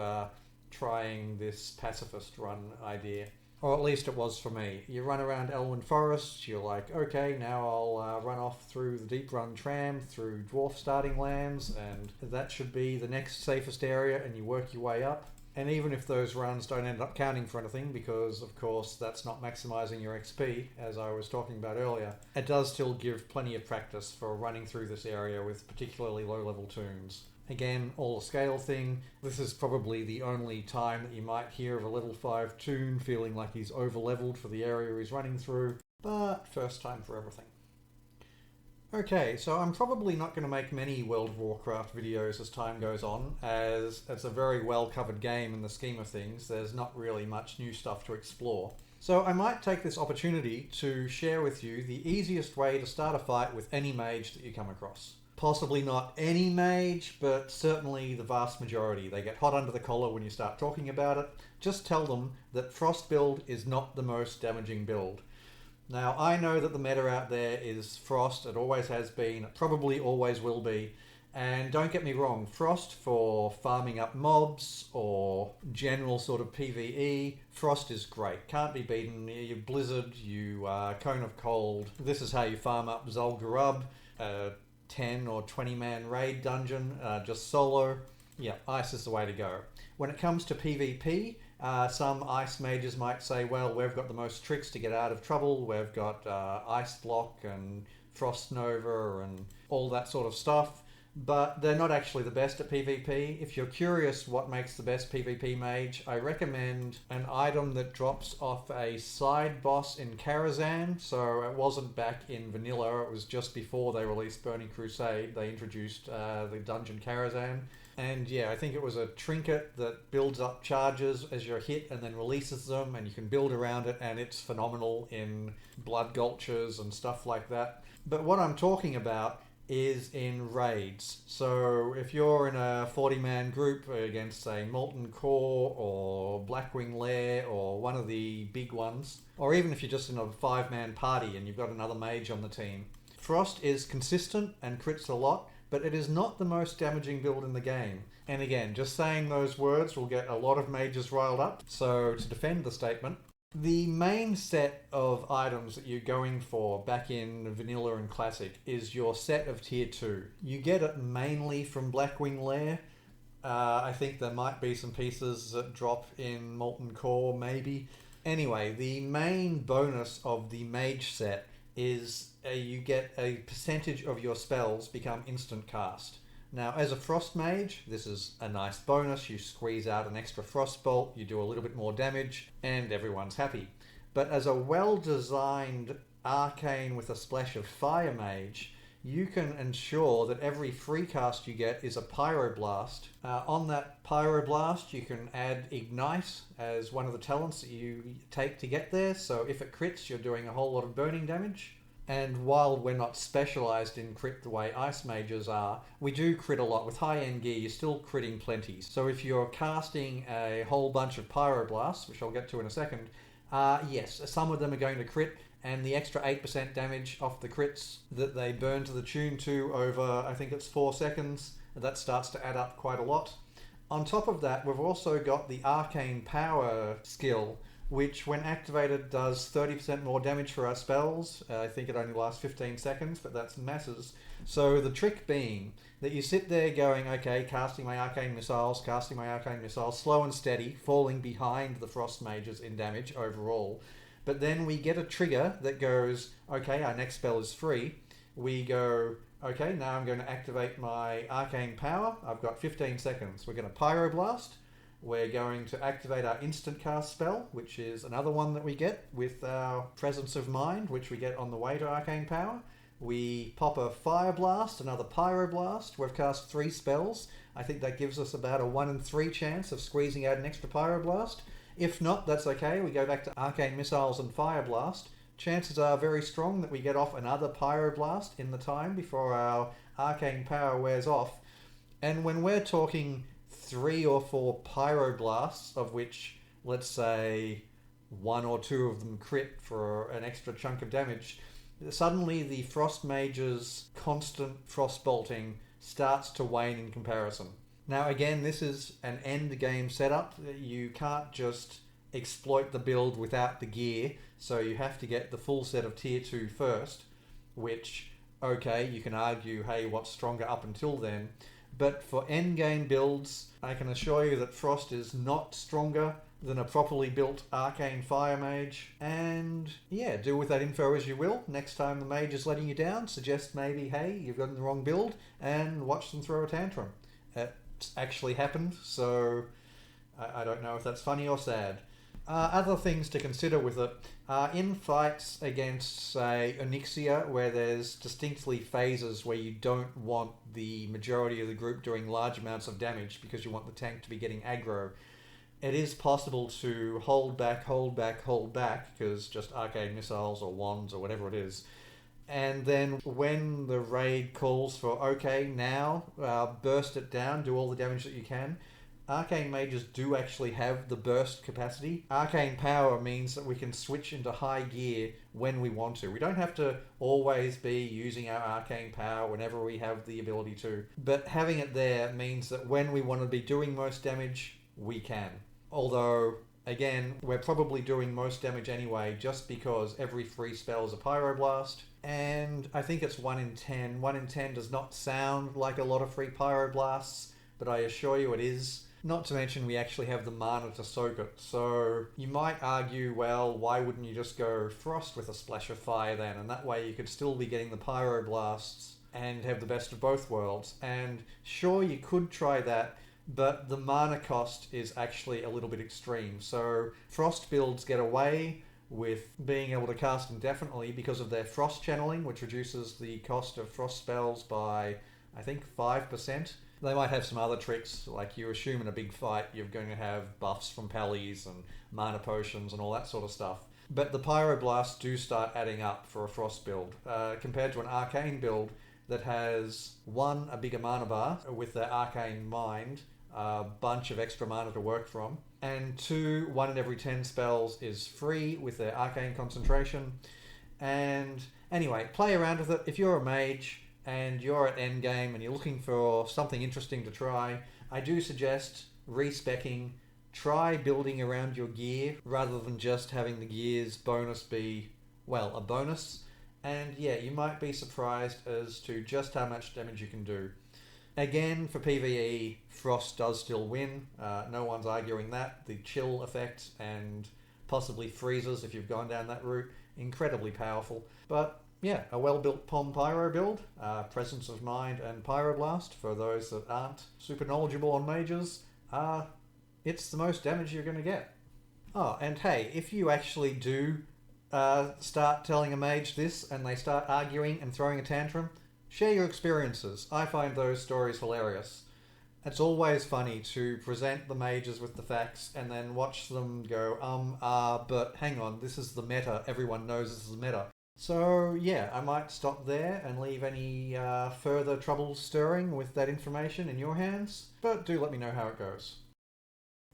trying this pacifist run idea. Or at least it was for me. You run around Elwyn Forest, you're like, okay, now I'll run off through the Deep Run Tram, through dwarf starting lands, and that should be the next safest area, and you work your way up. And even if those runs don't end up counting for anything, because of course that's not maximizing your XP, as I was talking about earlier, it does still give plenty of practice for running through this area with particularly low level toons. Again, all a scale thing. This is probably the only time that you might hear of a level 5 toon feeling like he's over leveled for the area he's running through, but first time for everything. Okay, so I'm probably not going to make many World of Warcraft videos as time goes on, as it's a very well covered game in the scheme of things. There's not really much new stuff to explore. So I might take this opportunity to share with you the easiest way to start a fight with any mage that you come across. Possibly not any mage, but certainly the vast majority. They get hot under the collar when you start talking about it. Just tell them that Frost build is not the most damaging build. Now, I know that the meta out there is Frost. It always has been. It probably always will be. And don't get me wrong, Frost for farming up mobs or general sort of PvE, Frost is great. Can't be beaten. You Blizzard, you Cone of Cold. This is how you farm up Zul'Gurub, a 10 or 20 man raid dungeon, just solo. Yeah, Ice is the way to go. When it comes to PvP, Some ice mages might say, well, we've got the most tricks to get out of trouble. We've got Ice Block and Frost Nova and all that sort of stuff. But they're not actually the best at PvP. If you're curious what makes the best PvP mage, I recommend an item that drops off a side boss in Karazhan. So it wasn't back in Vanilla, it was just before they released Burning Crusade. They introduced the dungeon Karazhan. And yeah, I think it was a trinket that builds up charges as you're hit and then releases them, and you can build around it, and it's phenomenal in blood gulches and stuff like that. But what I'm talking about is in raids. So if you're in a 40-man group against, say, Molten Core or Blackwing Lair or one of the big ones, or even if you're just in a 5-man party and you've got another mage on the team, Frost is consistent and crits a lot, but it is not the most damaging build in the game. And again, just saying those words will get a lot of mages riled up. So to defend the statement, the main set of items that you're going for back in Vanilla and Classic is your set of Tier 2. You get it mainly from Blackwing Lair. I think there might be some pieces that drop in Molten Core, maybe. Anyway, the main bonus of the mage set is you get a percentage of your spells become instant cast. Now, as a Frost Mage, this is a nice bonus. You squeeze out an extra Frostbolt, you do a little bit more damage, and everyone's happy. But as a well-designed Arcane with a splash of Fire Mage, you can ensure that every free cast you get is a Pyroblast. On that Pyroblast, you can add Ignite as one of the talents that you take to get there. So if it crits, you're doing a whole lot of burning damage. And while we're not specialised in crit the way Ice Mages are, we do crit a lot. With high-end gear, you're still critting plenty. So if you're casting a whole bunch of Pyroblasts, which I'll get to in a second, yes, some of them are going to crit, and the extra 8% damage off the crits that they burn to the tune to over, I think it's 4 seconds, that starts to add up quite a lot. On top of that, we've also got the Arcane Power skill, which when activated does 30% more damage for our spells. I think it only lasts 15 seconds, but that's masses. So the trick being that you sit there going, okay, casting my arcane missiles, slow and steady, falling behind the Frost Mages in damage overall. But then we get a trigger that goes, okay, our next spell is free. We go, okay, now I'm going to activate my Arcane Power. I've got 15 seconds. We're going to Pyroblast. We're going to activate our instant cast spell, which is another one that we get with our Presence of Mind, which we get on the way to Arcane Power. We pop a Fire Blast, another Pyroblast. We've cast 3 spells. I think that gives us about a 1 in 3 chance of squeezing out an extra Pyroblast. If not, that's okay. We go back to Arcane Missiles and Fire Blast. Chances are very strong that we get off another Pyroblast in the time before our Arcane Power wears off. And when we're talking 3 or 4 Pyroblasts, of which, let's say, 1 or 2 of them crit for an extra chunk of damage, suddenly the Frost Mage's constant Frostbolting starts to wane in comparison. Now again, this is an end game setup. You can't just exploit the build without the gear, so you have to get the full set of Tier 2 first, which, okay, you can argue, hey, what's stronger up until then? But for endgame builds, I can assure you that Frost is not stronger than a properly built Arcane Fire Mage. And yeah, do with that info as you will. Next time the mage is letting you down, suggest maybe, hey, you've gotten the wrong build, and watch them throw a tantrum. It's actually happened, so I don't know if that's funny or sad. Other things to consider with it, in fights against, say, Onyxia, where there's distinctly phases where you don't want the majority of the group doing large amounts of damage because you want the tank to be getting aggro, it is possible to hold back, because just arcane missiles or wands or whatever it is. And then when the raid calls for, okay, now burst it down, do all the damage that you can, Arcane Mages do actually have the burst capacity. Arcane Power means that we can switch into high gear when we want to. We don't have to always be using our Arcane Power whenever we have the ability to. But having it there means that when we want to be doing most damage, we can. Although, again, we're probably doing most damage anyway just because every free spell is a Pyroblast. And I think it's 1 in 10. 1 in 10 does not sound like a lot of free Pyroblasts, but I assure you it is. Not to mention we actually have the mana to soak it. So you might argue, well, why wouldn't you just go Frost with a splash of fire then? And that way you could still be getting the Pyroblasts and have the best of both worlds. And sure, you could try that, but the mana cost is actually a little bit extreme. So Frost builds get away with being able to cast indefinitely because of their Frost channeling, which reduces the cost of Frost spells by, I think, 5%. They might have some other tricks, like you assume in a big fight you're going to have buffs from Pallies and mana potions and all that sort of stuff. But the Pyroblasts do start adding up for a Frost build, compared to an Arcane build that has, one, a bigger mana bar with their Arcane Mind, a bunch of extra mana to work from, and two, 1 in every 10 spells is free with their Arcane Concentration. And anyway, play around with it. If you're a mage and you're at endgame and you're looking for something interesting to try, I do suggest respecking. Try building around your gear rather than just having the gear's bonus be, well, a bonus. And yeah, you might be surprised as to just how much damage you can do. Again, for PvE, Frost does still win. No one's arguing that. The chill effect and possibly freezes if you've gone down that route, incredibly powerful. But yeah, a well-built Pom Pyro build, Presence of Mind and Pyroblast, for those that aren't super knowledgeable on mages, it's the most damage you're going to get. Oh, and hey, if you actually do start telling a mage this and they start arguing and throwing a tantrum, share your experiences. I find those stories hilarious. It's always funny to present the mages with the facts and then watch them go, but hang on, this is the meta. Everyone knows this is the meta. So yeah, I might stop there and leave any further trouble stirring with that information in your hands, but do let me know how it goes.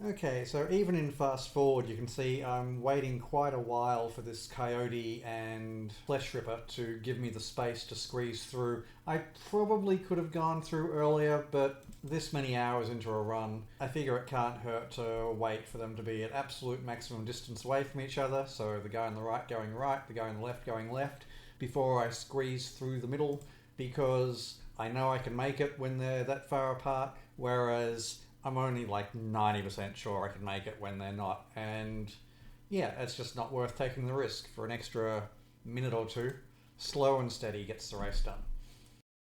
Okay, so even in fast forward you can see I'm waiting quite a while for this Coyote and Flesh Ripper to give me the space to squeeze through. I probably could have gone through earlier, but this many hours into a run, I figure it can't hurt to wait for them to be at absolute maximum distance away from each other, so the guy on the right going right, the guy on the left going left, before I squeeze through the middle, because I know I can make it when they're that far apart, whereas I'm only like 90% sure I can make it when they're not. And yeah, it's just not worth taking the risk for an extra minute or two. Slow and steady gets the race done.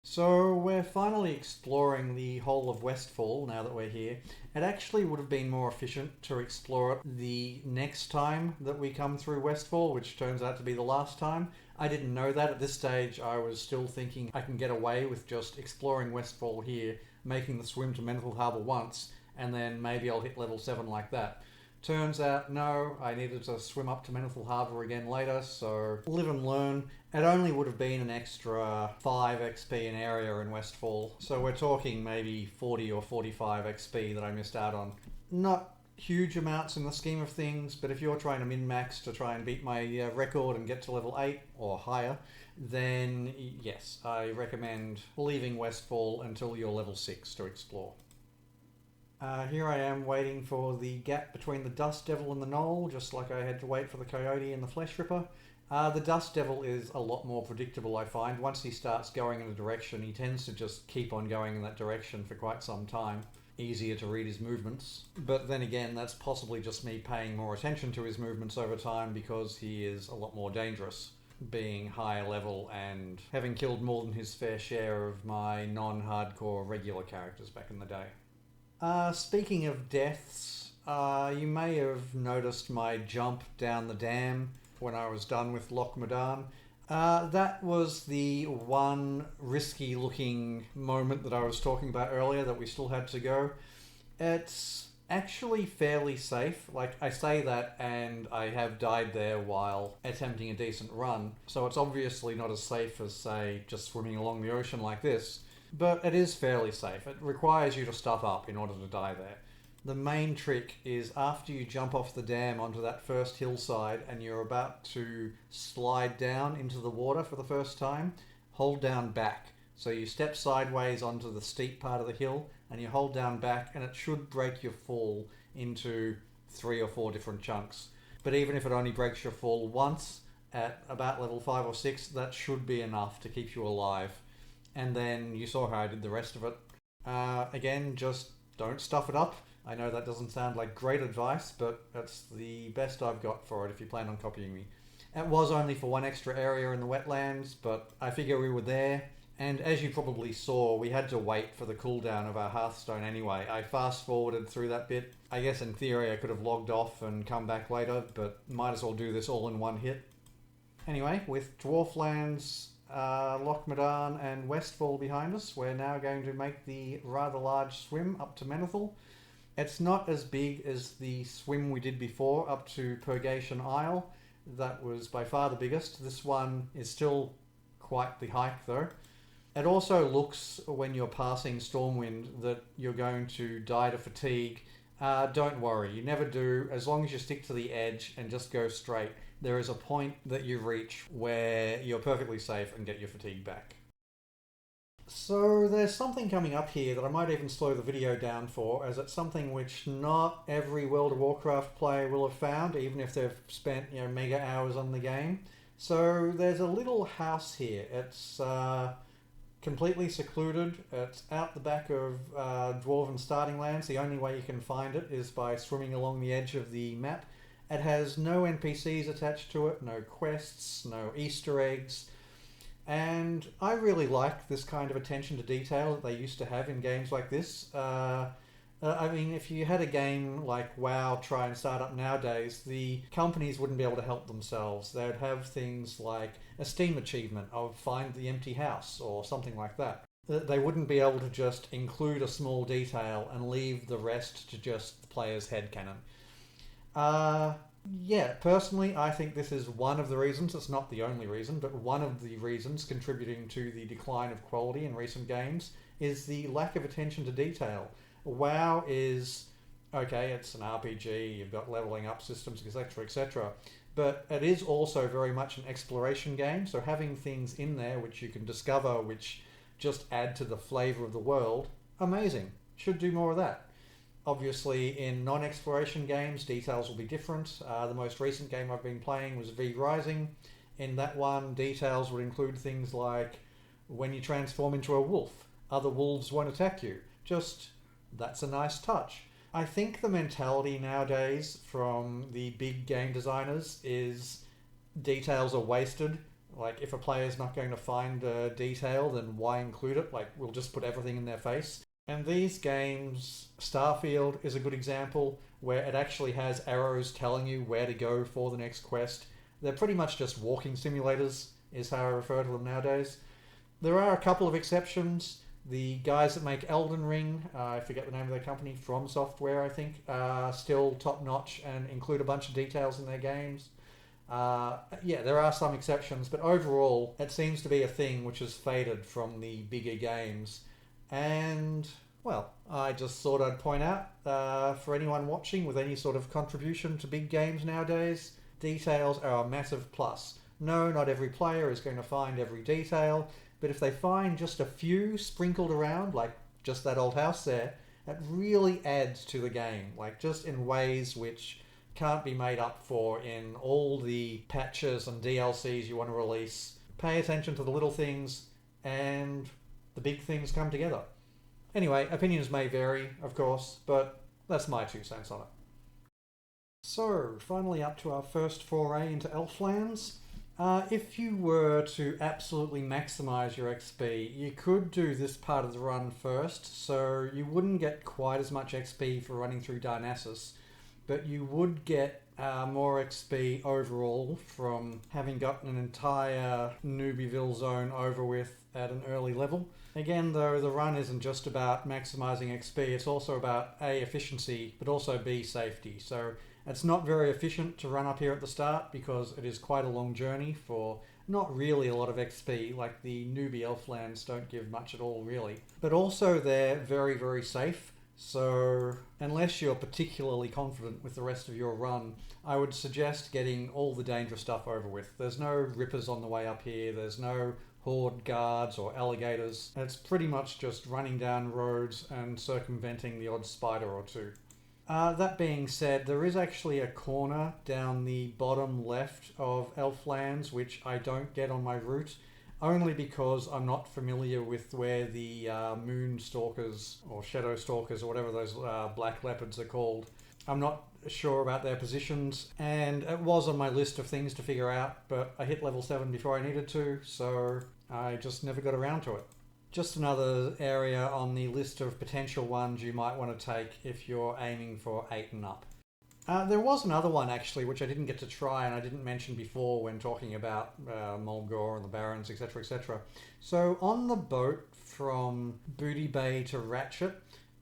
So we're finally exploring the whole of Westfall now that we're here. It actually would have been more efficient to explore it the next time that we come through Westfall, which turns out to be the last time. I didn't know that at this stage. I was still thinking I can get away with just exploring Westfall here, making the swim to Menthil Harbour once, and then maybe I'll hit level 7 like that. Turns out, no, I needed to swim up to Menthil Harbour again later, so live and learn. It only would have been an extra 5 XP an area in Westfall, so we're talking maybe 40 or 45 XP that I missed out on. Not huge amounts in the scheme of things, but if you're trying to min-max to try and beat my record and get to level 8 or higher, then yes, I recommend leaving Westfall until you're level 6 to explore. Here I am waiting for the gap between the Dust Devil and the Knoll, just like I had to wait for the Coyote and the Flesh Ripper. The Dust Devil is a lot more predictable, I find. Once he starts going in a direction, he tends to just keep on going in that direction for quite some time. Easier to read his movements. But then again, that's possibly just me paying more attention to his movements over time because he is a lot more dangerous, being higher level and having killed more than his fair share of my non-hardcore regular characters back in the day. Speaking of deaths, you may have noticed my jump down the dam when I was done with Loch Modan. That was the one risky looking moment that I was talking about earlier that we still had to go. It's actually fairly safe. Like, I say that and I have died there while attempting a decent run, so it's obviously not as safe as, say, just swimming along the ocean like this. But it is fairly safe. It requires you to stuff up in order to die there. The main trick is after you jump off the dam onto that first hillside and you're about to slide down into the water for the first time, hold down back. So you step sideways onto the steep part of the hill and you hold down back, and it should break your fall into 3 or 4 different chunks. But even if it only breaks your fall once at about level 5 or 6, that should be enough to keep you alive. And then you saw how I did the rest of it. Again, just don't stuff it up. I know that doesn't sound like great advice, but that's the best I've got for it if you plan on copying me. It was only for one extra area in the wetlands, but I figure we were there. And as you probably saw, we had to wait for the cooldown of our Hearthstone anyway. I fast forwarded through that bit. I guess in theory I could have logged off and come back later, but might as well do this all in one hit. Anyway, with Dwarflands, Lochmadan and Westfall behind us, we're now going to make the rather large swim up to Menethil. It's not as big as the swim we did before up to Purgation Isle. That was by far the biggest. This one is still quite the hike though. It also looks, when you're passing Stormwind, that you're going to die to fatigue. Don't worry, you never do. As long as you stick to the edge and just go straight, there is a point that you reach where you're perfectly safe and get your fatigue back. So there's something coming up here that I might even slow the video down for, as it's something which not every World of Warcraft player will have found, even if they've spent mega hours on the game. So there's a little house here. It's completely secluded. It's out the back of Dwarven Starting Lands. The only way you can find it is by swimming along the edge of the map. It has no NPCs attached to it, no quests, no Easter eggs. And I really like this kind of attention to detail that they used to have in games like this. I mean, if you had a game like WoW try and start up nowadays, the companies wouldn't be able to help themselves. They'd have things like a Steam achievement of find the empty house or something like that. They wouldn't be able to just include a small detail and leave the rest to just the player's headcanon. Yeah, personally, I think this is one of the reasons, it's not the only reason, but one of the reasons contributing to the decline of quality in recent games is the lack of attention to detail. WoW is, okay, it's an RPG, you've got leveling up systems, etc., etc., but it is also very much an exploration game, so having things in there which you can discover, which just add to the flavour of the world, amazing. Should do more of that. Obviously, in non-exploration games, details will be different. The most recent game I've been playing was V Rising. In that one, details would include things like when you transform into a wolf, other wolves won't attack you. Just, that's a nice touch. I think the mentality nowadays from the big game designers is details are wasted. Like, if a player's not going to find a detail, then why include it? Like, we'll just put everything in their face. And these games, Starfield is a good example, where it actually has arrows telling you where to go for the next quest. They're pretty much just walking simulators, is how I refer to them nowadays. There are a couple of exceptions. The guys that make Elden Ring, I forget the name of their company, From Software I think, are still top-notch and include a bunch of details in their games. Yeah, there are some exceptions, but overall it seems to be a thing which has faded from the bigger games. And, well, I just thought I'd point out, for anyone watching with any sort of contribution to big games nowadays, details are a massive plus. No, not every player is going to find every detail, but if they find just a few sprinkled around, like just that old house there, it really adds to the game, like just in ways which can't be made up for in all the patches and DLCs you want to release. Pay attention to the little things, and the big things come together. Anyway, opinions may vary, of course, but that's my 2 cents on it. So, finally up to our first foray into Elflands. If you were to absolutely maximise your XP, you could do this part of the run first, so you wouldn't get quite as much XP for running through Darnassus, but you would get more XP overall from having gotten an entire Newbieville zone over with at an early level. Again, though, the run isn't just about maximising XP, it's also about A, efficiency, but also B, safety. So it's not very efficient to run up here at the start because it is quite a long journey for not really a lot of XP, like the newbie Elflands don't give much at all really. But also they're very, very safe. So unless you're particularly confident with the rest of your run, I would suggest getting all the dangerous stuff over with. There's no rippers on the way up here, there's no horde guards or alligators. It's pretty much just running down roads and circumventing the odd spider or two. That being said, there is actually a corner down the bottom left of Elflands which I don't get on my route. only because I'm not familiar with where the moon stalkers or shadow stalkers or whatever those black leopards are called. I'm not sure about their positions, and it was on my list of things to figure out, but I hit level 7 before I needed to, so I just never got around to it. Just another area on the list of potential ones you might want to take if you're aiming for 8 and up. There was another one actually which I didn't get to try and I didn't mention before when talking about Mulgore and the Barrens, etc, etc. So on the boat from Booty Bay to Ratchet,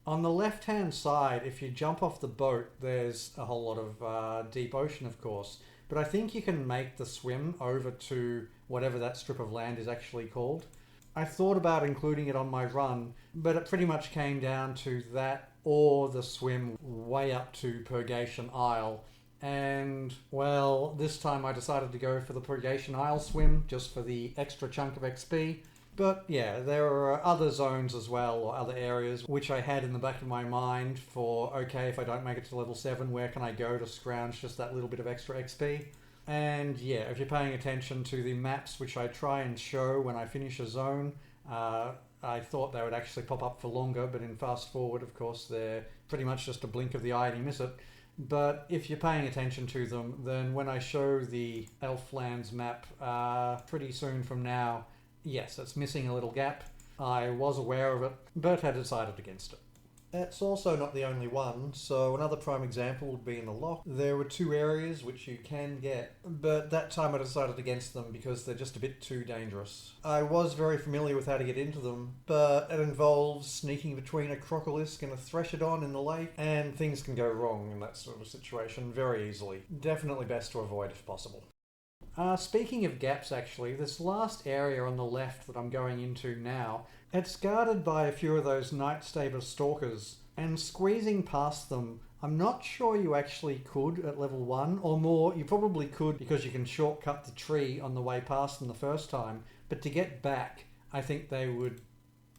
on the left hand side, if you jump off the boat, there's a whole lot of deep ocean, of course, but I think you can make the swim over to whatever that strip of land is actually called. I thought about including it on my run, but it pretty much came down to that or the swim way up to Purgation Isle. And, well, this time I decided to go for the Purgation Isle swim, just for the extra chunk of XP. But yeah, there are other zones as well, or other areas, which I had in the back of my mind for, okay, if I don't make it to level 7, where can I go to scrounge just that little bit of extra XP? And yeah, if you're paying attention to the maps, which I try and show when I finish a zone, I thought they would actually pop up for longer, but in fast forward, of course, they're pretty much just a blink of the eye and you miss it. But if you're paying attention to them, then when I show the Elflands map pretty soon from now, yes, it's missing a little gap. I was aware of it, but had decided against it. It's also not the only one, so another prime example would be in the lock. There were 2 areas which you can get, but that time I decided against them because they're just a bit too dangerous. I was very familiar with how to get into them, but it involves sneaking between a crocolisk and a threshodon in the lake, and things can go wrong in that sort of situation very easily. Definitely best to avoid if possible. Speaking of gaps actually, this last area on the left that I'm going into now, it's guarded by a few of those Nightstaber stalkers, and squeezing past them, I'm not sure you actually could at level 1, or more, you probably could because you can shortcut the tree on the way past them the first time, but to get back, I think they would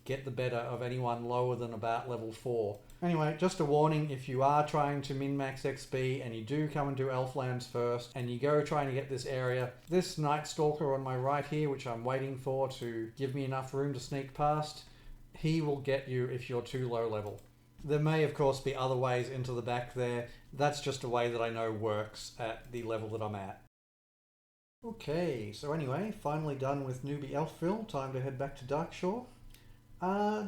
get the better of anyone lower than about level 4. Anyway, just a warning, if you are trying to min-max XP and you do come and do Elflands first and you go trying to get this area, this Night Stalker on my right here, which I'm waiting for to give me enough room to sneak past, he will get you if you're too low level. There may of course be other ways into the back there, that's just a way that I know works at the level that I'm at. Okay, so anyway, finally done with Newbie Elfville, time to head back to Darkshore.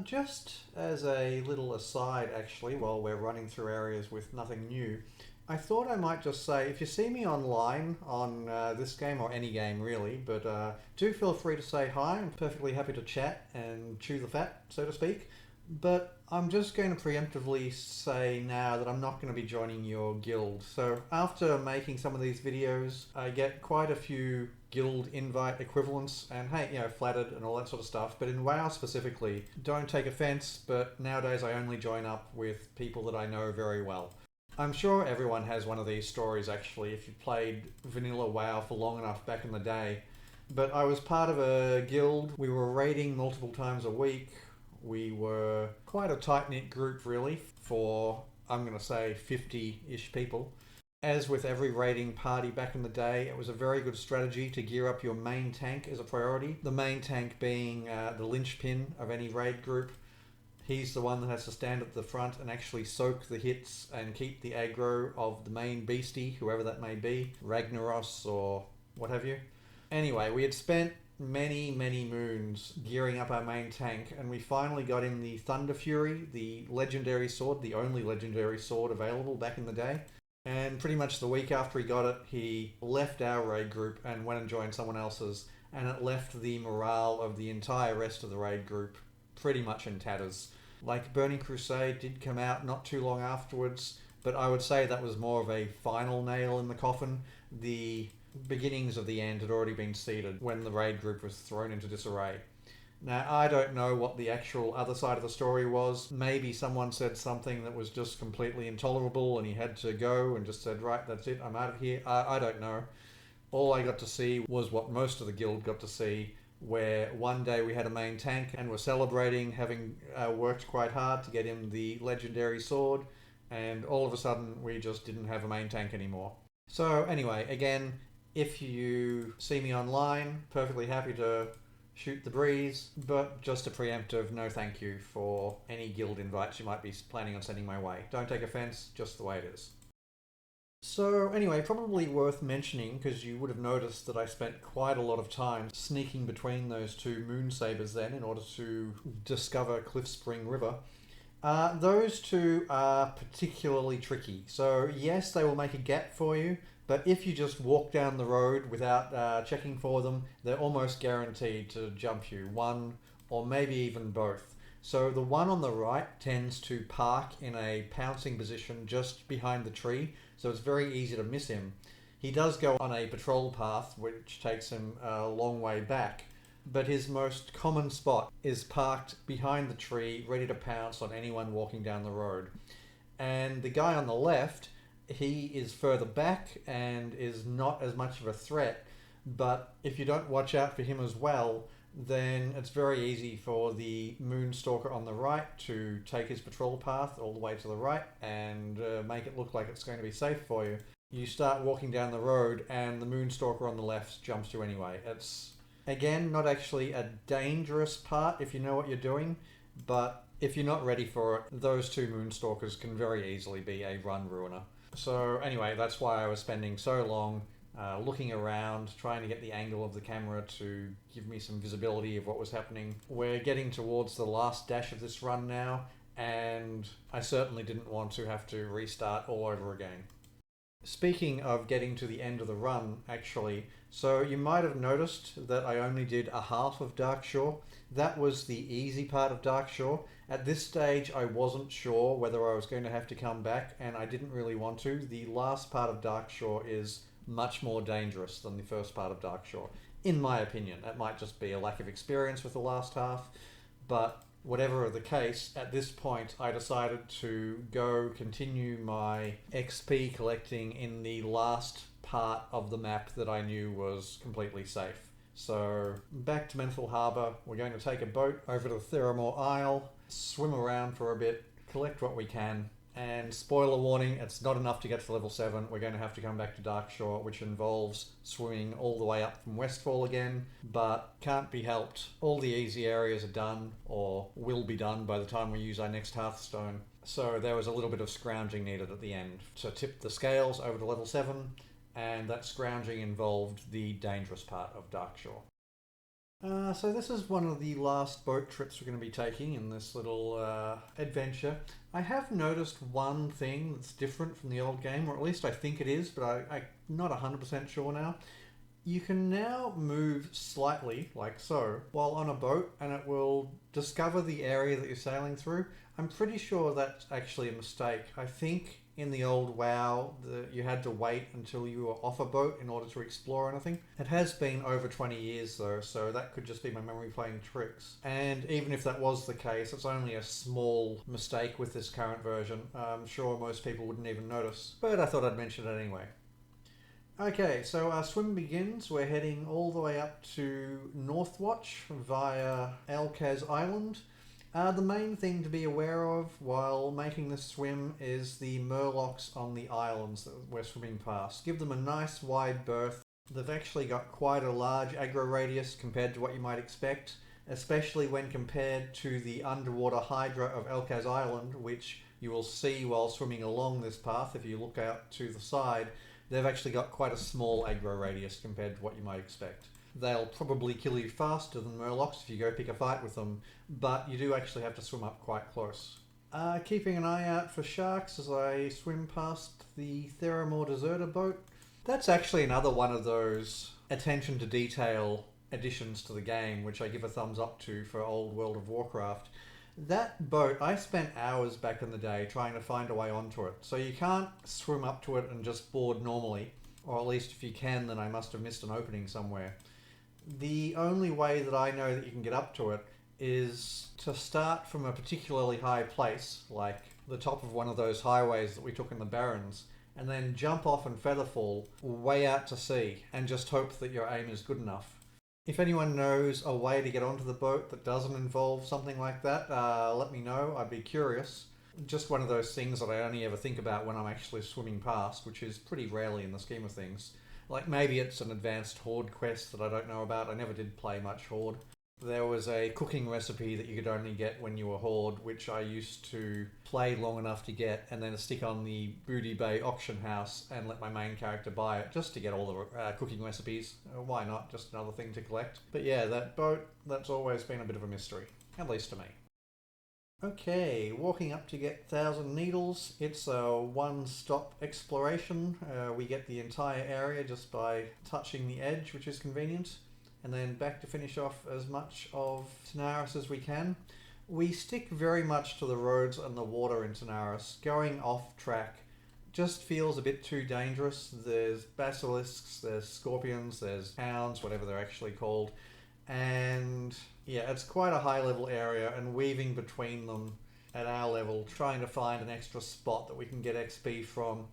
Just as a little aside actually, while we're running through areas with nothing new, I thought I might just say, if you see me online on this game, or any game really, but do feel free to say hi. I'm perfectly happy to chat and chew the fat, so to speak. But I'm just going to preemptively say now that I'm not going to be joining your guild. So after making some of these videos, I get quite a few guild invite equivalents and hey, you know, flattered and all that sort of stuff. But in WoW specifically, don't take offense, but nowadays I only join up with people that I know very well. I'm sure everyone has one of these stories actually, if you played vanilla WoW for long enough back in the day. But I was part of a guild. We were raiding multiple times a week. We were quite a tight-knit group really, for I'm going to say 50-ish people. As with every raiding party back in the day, it was a very good strategy to gear up your main tank as a priority. The main tank being the linchpin of any raid group. He's the one that has to stand at the front and actually soak the hits and keep the aggro of the main beastie, whoever that may be, Ragnaros or what have you. Anyway, we had spent many moons gearing up our main tank, and we finally got in the Thunder Fury, the legendary sword, the only legendary sword available back in the day. And pretty much the week after he got it, he left our raid group and went and joined someone else's, and it left the morale of the entire rest of the raid group pretty much in tatters. Like, Burning Crusade did come out not too long afterwards, but I would say that was more of a final nail in the coffin. The beginnings of the end had already been seeded when the raid group was thrown into disarray. Now, I don't know what the actual other side of the story was. Maybe someone said something that was just completely intolerable and he had to go and just said, right, that's it, I'm out of here. I don't know. All I got to see was what most of the guild got to see, where one day we had a main tank and were celebrating having worked quite hard to get him the legendary sword, and all of a sudden we just didn't have a main tank anymore. So anyway, again, if you see me online, perfectly happy to shoot the breeze, but just a preemptive no thank you for any guild invites you might be planning on sending my way. Don't take offense, just the way it is. So anyway, probably worth mentioning, because you would have noticed that I spent quite a lot of time sneaking between those two moon sabers then in order to discover Cliff Spring River. Those two are particularly tricky. So yes, they will make a gap for you, but if you just walk down the road without checking for them, they're almost guaranteed to jump you, one or maybe even both. So the one on the right tends to park in a pouncing position just behind the tree, so it's very easy to miss him. He does go on a patrol path, which takes him a long way back, but his most common spot is parked behind the tree, ready to pounce on anyone walking down the road. And the guy on the left, he is further back and is not as much of a threat, but if you don't watch out for him as well, then it's very easy for the Moonstalker on the right to take his patrol path all the way to the right and make it look like it's going to be safe for you. You start walking down the road and the Moonstalker on the left jumps you anyway. It's, again, not actually a dangerous part if you know what you're doing, but if you're not ready for it, those two Moonstalkers can very easily be a run ruiner. So anyway, that's why I was spending so long looking around, trying to get the angle of the camera to give me some visibility of what was happening. We're getting towards the last dash of this run now, and I certainly didn't want to have to restart all over again. Speaking of getting to the end of the run, actually, so you might have noticed that I only did a half of Darkshore. That was the easy part of Darkshore. At this stage, I wasn't sure whether I was going to have to come back, and I didn't really want to. The last part of Darkshore is much more dangerous than the first part of Darkshore, in my opinion. That might just be a lack of experience with the last half, but whatever the case, at this point I decided to go continue my XP collecting in the last part of the map that I knew was completely safe. So back to Menthil Harbour, we're going to take a boat over to Theramore Isle, swim around for a bit, collect what we can, and spoiler warning, it's not enough to get to level 7. We're going to have to come back to Darkshore, which involves swimming all the way up from Westfall again, but can't be helped. All the easy areas are done, or will be done by the time we use our next Hearthstone. So there was a little bit of scrounging needed at the end to tip the scales over to level 7, and that scrounging involved the dangerous part of Darkshore. So this is one of the last boat trips we're going to be taking in this little adventure. I have noticed one thing that's different from the old game, or at least I think it is, but I'm not 100% sure now. You can now move slightly, like so, while on a boat, and it will discover the area that you're sailing through. I'm pretty sure that's actually a mistake. I think in the old WoW, you had to wait until you were off a boat in order to explore anything. It has been over 20 years though, so that could just be my memory playing tricks. And even if that was the case, it's only a small mistake with this current version. I'm sure most people wouldn't even notice, but I thought I'd mention it anyway. Okay, so our swim begins. We're heading all the way up to Northwatch via Alcaz Island. The main thing to be aware of while making this swim is the murlocs on the islands that we're swimming past. Give them a nice wide berth. They've actually got quite a large aggro radius compared to what you might expect, especially when compared to the underwater hydra of Alcaz Island, which you will see while swimming along this path if you look out to the side. They've actually got quite a small aggro radius compared to what you might expect. They'll probably kill you faster than murlocs if you go pick a fight with them, but you do actually have to swim up quite close. Keeping an eye out for sharks as I swim past the Theramore deserter boat. That's actually another one of those attention to detail additions to the game, which I give a thumbs up to for old World of Warcraft. That boat, I spent hours back in the day trying to find a way onto it. So you can't swim up to it and just board normally, or at least if you can, then I must have missed an opening somewhere. The only way that I know that you can get up to it is to start from a particularly high place, like the top of one of those highways that we took in the Barrens, and then jump off and featherfall way out to sea and just hope that your aim is good enough. If anyone knows a way to get onto the boat that doesn't involve something like that, let me know. I'd be curious. Just one of those things that I only ever think about when I'm actually swimming past, which is pretty rarely in the scheme of things. Like maybe it's an advanced Horde quest that I don't know about. I never did play much Horde. There was a cooking recipe that you could only get when you were Horde, which I used to play long enough to get, and then stick on the Booty Bay auction house and let my main character buy it just to get all the cooking recipes. Why not? Just another thing to collect. But yeah, that boat, that's always been a bit of a mystery, at least to me. Okay, walking up to get 1,000 Needles. It's a one-stop exploration. We get the entire area just by touching the edge, which is convenient. And then back to finish off as much of Tanaris as we can. We stick very much to the roads and the water in Tanaris. Going off track just feels a bit too dangerous. There's basilisks, there's scorpions, there's hounds, whatever they're actually called. And yeah, it's quite a high level area, and weaving between them at our level, trying to find an extra spot that we can get XP from,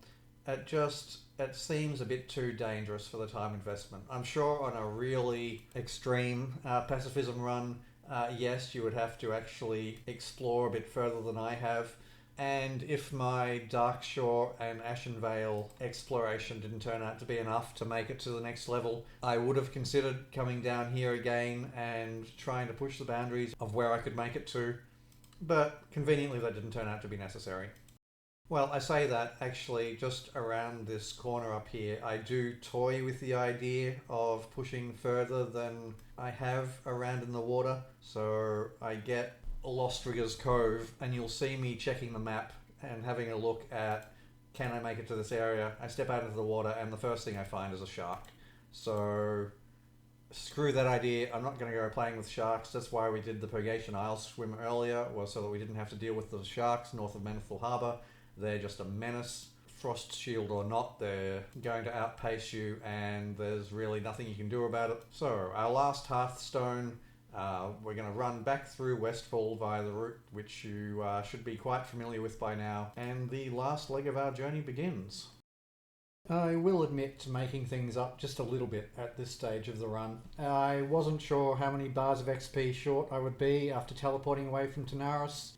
it seems a bit too dangerous for the time investment. I'm sure on a really extreme pacifism run, yes, you would have to actually explore a bit further than I have. And if my Darkshore and Ashenvale exploration didn't turn out to be enough to make it to the next level, I would have considered coming down here again and trying to push the boundaries of where I could make it to. But conveniently that didn't turn out to be necessary. Well, I say that actually just around this corner up here, I do toy with the idea of pushing further than I have around in the water. So I get Lostriga's Cove, and you'll see me checking the map and having a look at, can I make it to this area? I step out into the water and the first thing I find is a shark. So screw that idea. I'm not going to go playing with sharks. That's why we did the Purgation Isle swim earlier, was so that we didn't have to deal with the sharks north of Menethil Harbour. They're just a menace. Frost shield or not, they're going to outpace you, and there's really nothing you can do about it. So our last Hearthstone, we're going to run back through Westfall via the route which you should be quite familiar with by now, and the last leg of our journey begins. I will admit to making things up just a little bit at this stage of the run. I wasn't sure how many bars of XP short I would be after teleporting away from Tanaris.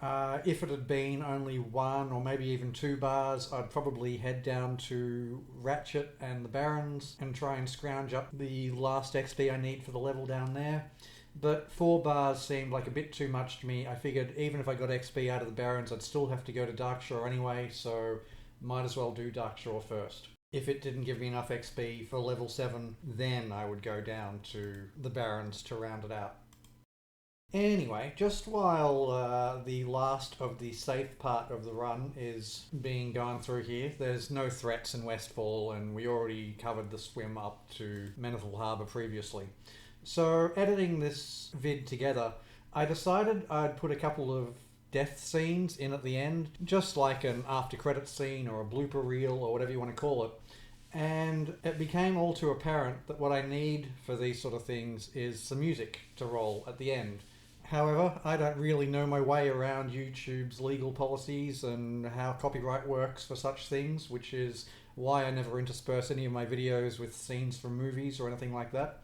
If it had been only 1 or maybe even 2 bars, I'd probably head down to Ratchet and the Barrens and try and scrounge up the last XP I need for the level down there. But 4 bars seemed like a bit too much to me. I figured even if I got XP out of the Barrens, I'd still have to go to Darkshore anyway, so might as well do Darkshore first. If it didn't give me enough XP for level 7, then I would go down to the Barrens to round it out. Anyway, just while the last of the safe part of the run is being gone through here, there's no threats in Westfall, and we already covered the swim up to Menethil Harbour previously. So editing this vid together, I decided I'd put a couple of death scenes in at the end, just like an after credits scene or a blooper reel or whatever you want to call it. And it became all too apparent that what I need for these sort of things is some music to roll at the end. However, I don't really know my way around YouTube's legal policies and how copyright works for such things, which is why I never intersperse any of my videos with scenes from movies or anything like that.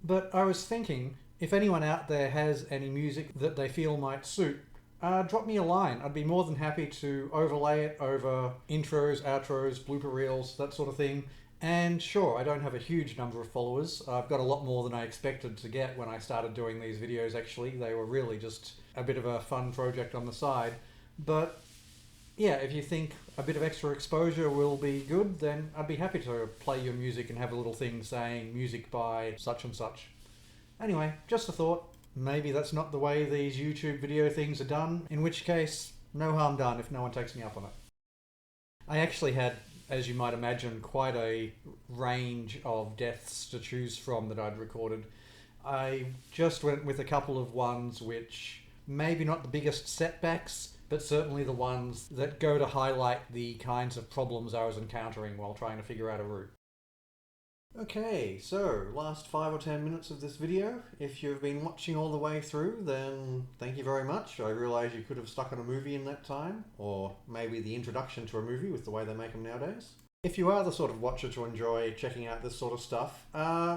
But I was thinking, if anyone out there has any music that they feel might suit, drop me a line. I'd be more than happy to overlay it over intros, outros, blooper reels, that sort of thing. And sure, I don't have a huge number of followers. I've got a lot more than I expected to get when I started doing these videos, actually. They were really just a bit of a fun project on the side. But yeah, if you think a bit of extra exposure will be good, then I'd be happy to play your music and have a little thing saying music by such and such. Anyway, just a thought. Maybe that's not the way these YouTube video things are done, in which case, no harm done if no one takes me up on it. I actually had, as you might imagine, quite a range of deaths to choose from that I'd recorded. I just went with a couple of ones which maybe not the biggest setbacks, but certainly the ones that go to highlight the kinds of problems I was encountering while trying to figure out a route. Okay, so last 5 or 10 minutes of this video. If you've been watching all the way through, then thank you very much. I realise you could have stuck on a movie in that time, or maybe the introduction to a movie with the way they make them nowadays. If you are the sort of watcher to enjoy checking out this sort of stuff,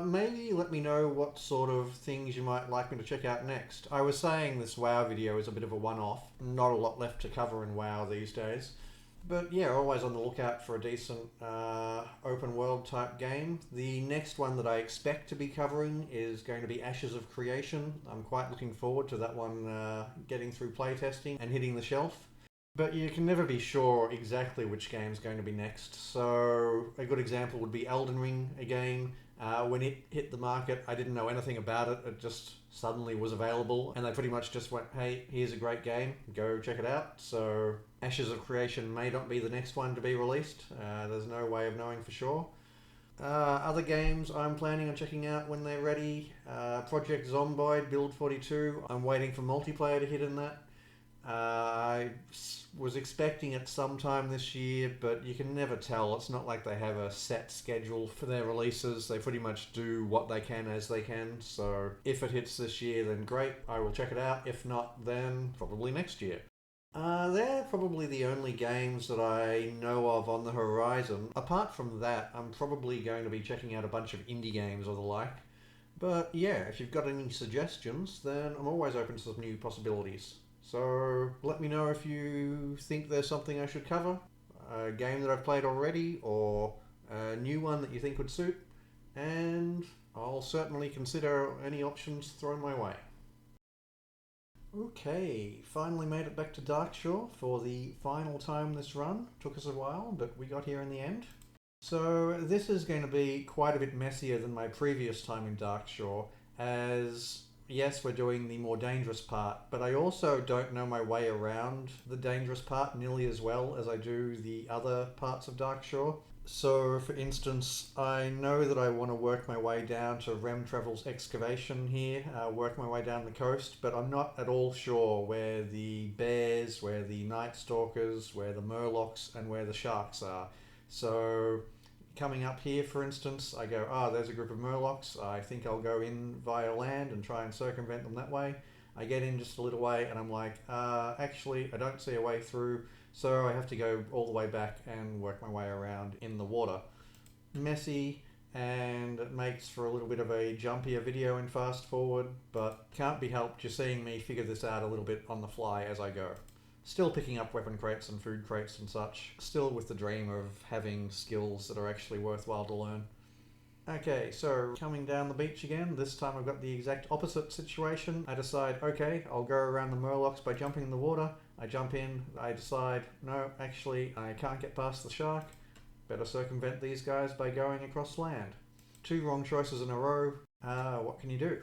maybe let me know what sort of things you might like me to check out next. I was saying this WoW video is a bit of a one-off, not a lot left to cover in WoW these days. But yeah, always on the lookout for a decent open world type game. The next one that I expect to be covering is going to be Ashes of Creation. I'm quite looking forward to that one getting through playtesting and hitting the shelf. But you can never be sure exactly which game's going to be next. So a good example would be Elden Ring again. When it hit the market, I didn't know anything about it. It just suddenly was available, and they pretty much just went, hey, here's a great game, go check it out. So Ashes of Creation may not be the next one to be released. There's no way of knowing for sure. Other games I'm planning on checking out when they're ready. Project Zomboid Build 42. I'm waiting for multiplayer to hit in that. I was expecting it sometime this year, but you can never tell. It's not like they have a set schedule for their releases. They pretty much do what they can as they can. So if it hits this year, then great, I will check it out. If not, then probably next year. They're probably the only games that I know of on the horizon. Apart from that, I'm probably going to be checking out a bunch of indie games or the like. But yeah, if you've got any suggestions, then I'm always open to some new possibilities. So let me know if you think there's something I should cover, a game that I've played already, or a new one that you think would suit, and I'll certainly consider any options thrown my way. Okay, finally made it back to Darkshore for the final time this run. Took us a while, but we got here in the end. So this is going to be quite a bit messier than my previous time in Darkshore, as yes, we're doing the more dangerous part, but I also don't know my way around the dangerous part nearly as well as I do the other parts of Darkshore. So, for instance, I know that I want to work my way down to Rem Travel's excavation here, work my way down the coast, but I'm not at all sure where the bears, where the night stalkers, where the murlocs, and where the sharks are. So, coming up here, for instance, I go, there's a group of murlocs. I think I'll go in via land and try and circumvent them that way. I get in just a little way and I'm like, actually, I don't see a way through, so I have to go all the way back and work my way around in the water. Messy, and it makes for a little bit of a jumpier video in fast forward, but can't be helped, you're seeing me figure this out a little bit on the fly as I go. Still picking up weapon crates and food crates and such. Still with the dream of having skills that are actually worthwhile to learn. Okay, so coming down the beach again. This time I've got the exact opposite situation. I decide, okay, I'll go around the murlocs by jumping in the water. I jump in, I decide, no, actually, I can't get past the shark. Better circumvent these guys by going across land. 2 wrong choices in a row. What can you do?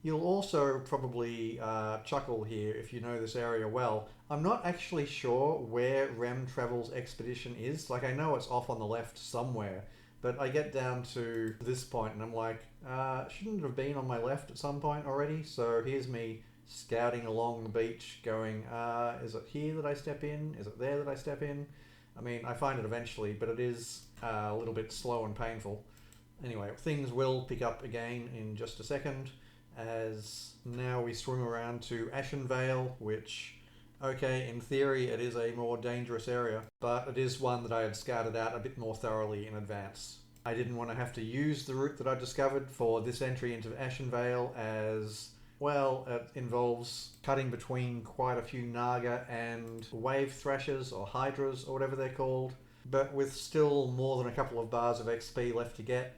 You'll also probably chuckle here if you know this area well. I'm not actually sure where Rem Travel's expedition is. Like, I know it's off on the left somewhere, but I get down to this point and I'm like, shouldn't it have been on my left at some point already? So here's me scouting along the beach going, is it here that I step in? Is it there that I step in? I mean, I find it eventually, but it is a little bit slow and painful. Anyway, things will pick up again in just a second, as now we swim around to Ashenvale, which, okay, in theory it is a more dangerous area, but it is one that I had scouted out a bit more thoroughly in advance. I didn't want to have to use the route that I discovered for this entry into Ashenvale, as, well, it involves cutting between quite a few Naga and wave thrashers, or hydras, or whatever they're called, but with still more than a couple of bars of XP left to get,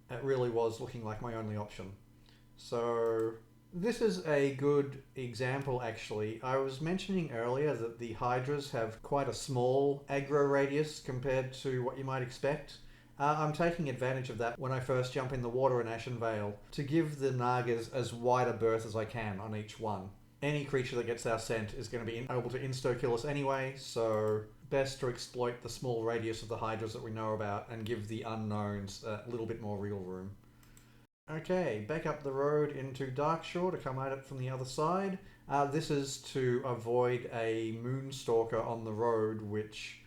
it really was looking like my only option. So this is a good example actually. I was mentioning earlier that the hydras have quite a small aggro radius compared to what you might expect. I'm taking advantage of that when I first jump in the water in Ashenvale to give the Nagas as wide a berth as I can on each one. Any creature that gets our scent is going to be able to insta-kill us anyway, so best to exploit the small radius of the hydras that we know about and give the unknowns a little bit more real room. Okay, back up the road into Darkshore to come at it from the other side. This is to avoid a Moonstalker on the road, which,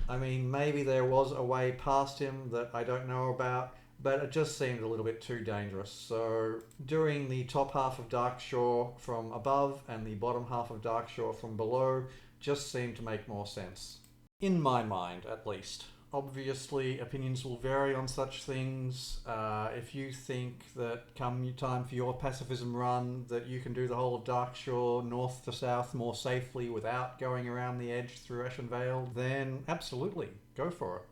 I mean, maybe there was a way past him that I don't know about, but it just seemed a little bit too dangerous. So doing the top half of Darkshore from above and the bottom half of Darkshore from below just seemed to make more sense. In my mind, at least. Obviously, opinions will vary on such things. If you think that come time for your pacifism run that you can do the whole of Darkshore north to south more safely without going around the edge through Ashen Vale, then absolutely, go for it.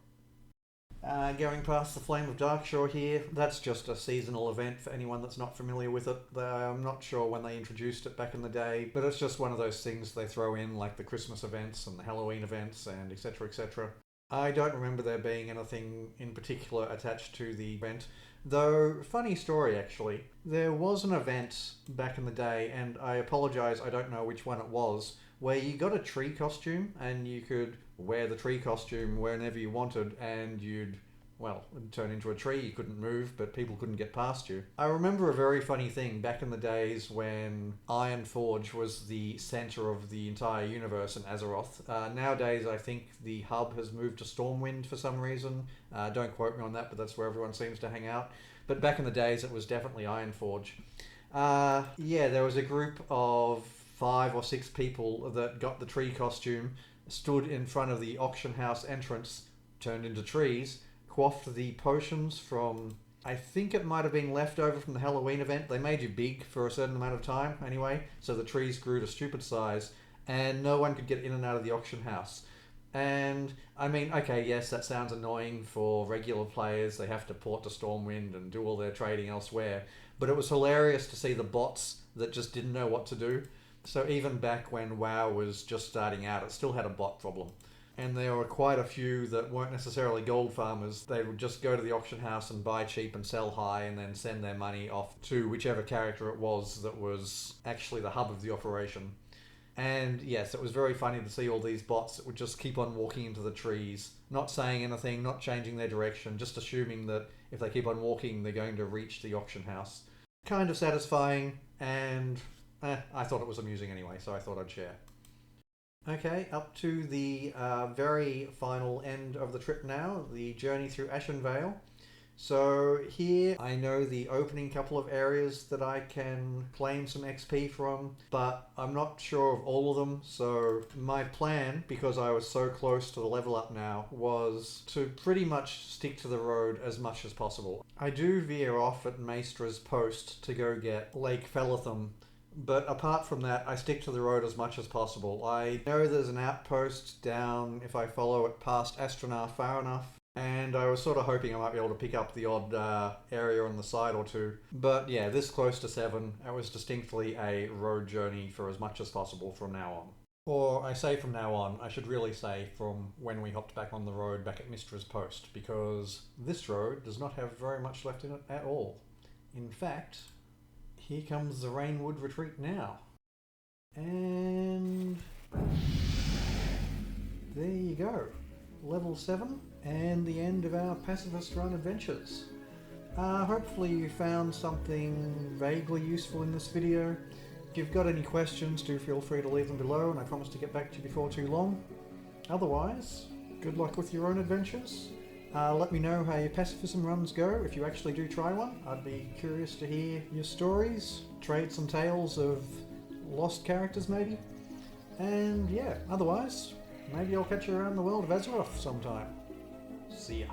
Going past the Flame of Darkshore here, that's just a seasonal event for anyone that's not familiar with it. I'm not sure when they introduced it back in the day, but it's just one of those things they throw in like the Christmas events and the Halloween events and etc, etc. I don't remember there being anything in particular attached to the event, though funny story actually. There was an event back in the day, and I apologise I don't know which one it was, where you got a tree costume and you could wear the tree costume whenever you wanted and you'd, well, turn into a tree. You couldn't move, but people couldn't get past you. I remember a very funny thing back in the days when Ironforge was the centre of the entire universe in Azeroth. Nowadays, I think the hub has moved to Stormwind for some reason. Don't quote me on that, but that's where everyone seems to hang out. But back in the days, it was definitely Ironforge. Yeah, there was a group of 5 or 6 people that got the tree costume, stood in front of the auction house entrance, turned into trees, quaffed the potions from, I think it might have been left over from the Halloween event. They made you big for a certain amount of time anyway, so the trees grew to stupid size, and no one could get in and out of the auction house. And, I mean, okay, yes, that sounds annoying for regular players. They have to port to Stormwind and do all their trading elsewhere. But it was hilarious to see the bots that just didn't know what to do. So even back when WoW was just starting out, it still had a bot problem. And there were quite a few that weren't necessarily gold farmers. They would just go to the auction house and buy cheap and sell high and then send their money off to whichever character it was that was actually the hub of the operation. And yes, it was very funny to see all these bots that would just keep on walking into the trees, not saying anything, not changing their direction, just assuming that if they keep on walking, they're going to reach the auction house. Kind of satisfying, and I thought it was amusing anyway, so I thought I'd share. Okay, up to the very final end of the trip now, the journey through Ashen Vale. So here I know the opening couple of areas that I can claim some XP from, but I'm not sure of all of them. So my plan, because I was so close to the level up now, was to pretty much stick to the road as much as possible. I do veer off at Maestra's post to go get Lake Feletham, but apart from that, I stick to the road as much as possible. I know there's an outpost down if I follow it past Astronar far enough, and I was sort of hoping I might be able to pick up the odd area on the side or two. But yeah, this close to 7, it was distinctly a road journey for as much as possible from now on. Or I say from now on, I should really say from when we hopped back on the road back at Mystra's post, because this road does not have very much left in it at all. In fact, here comes the Rainwood Retreat now. And there you go. Level 7 and the end of our Pacifist Run adventures. Hopefully you found something vaguely useful in this video. If you've got any questions, do feel free to leave them below, and I promise to get back to you before too long. Otherwise, good luck with your own adventures. Let me know how your pacifism runs go if you actually do try one. I'd be curious to hear your stories, trade some tales of lost characters maybe. And yeah, otherwise, maybe I'll catch you around the world of Azeroth sometime. See ya.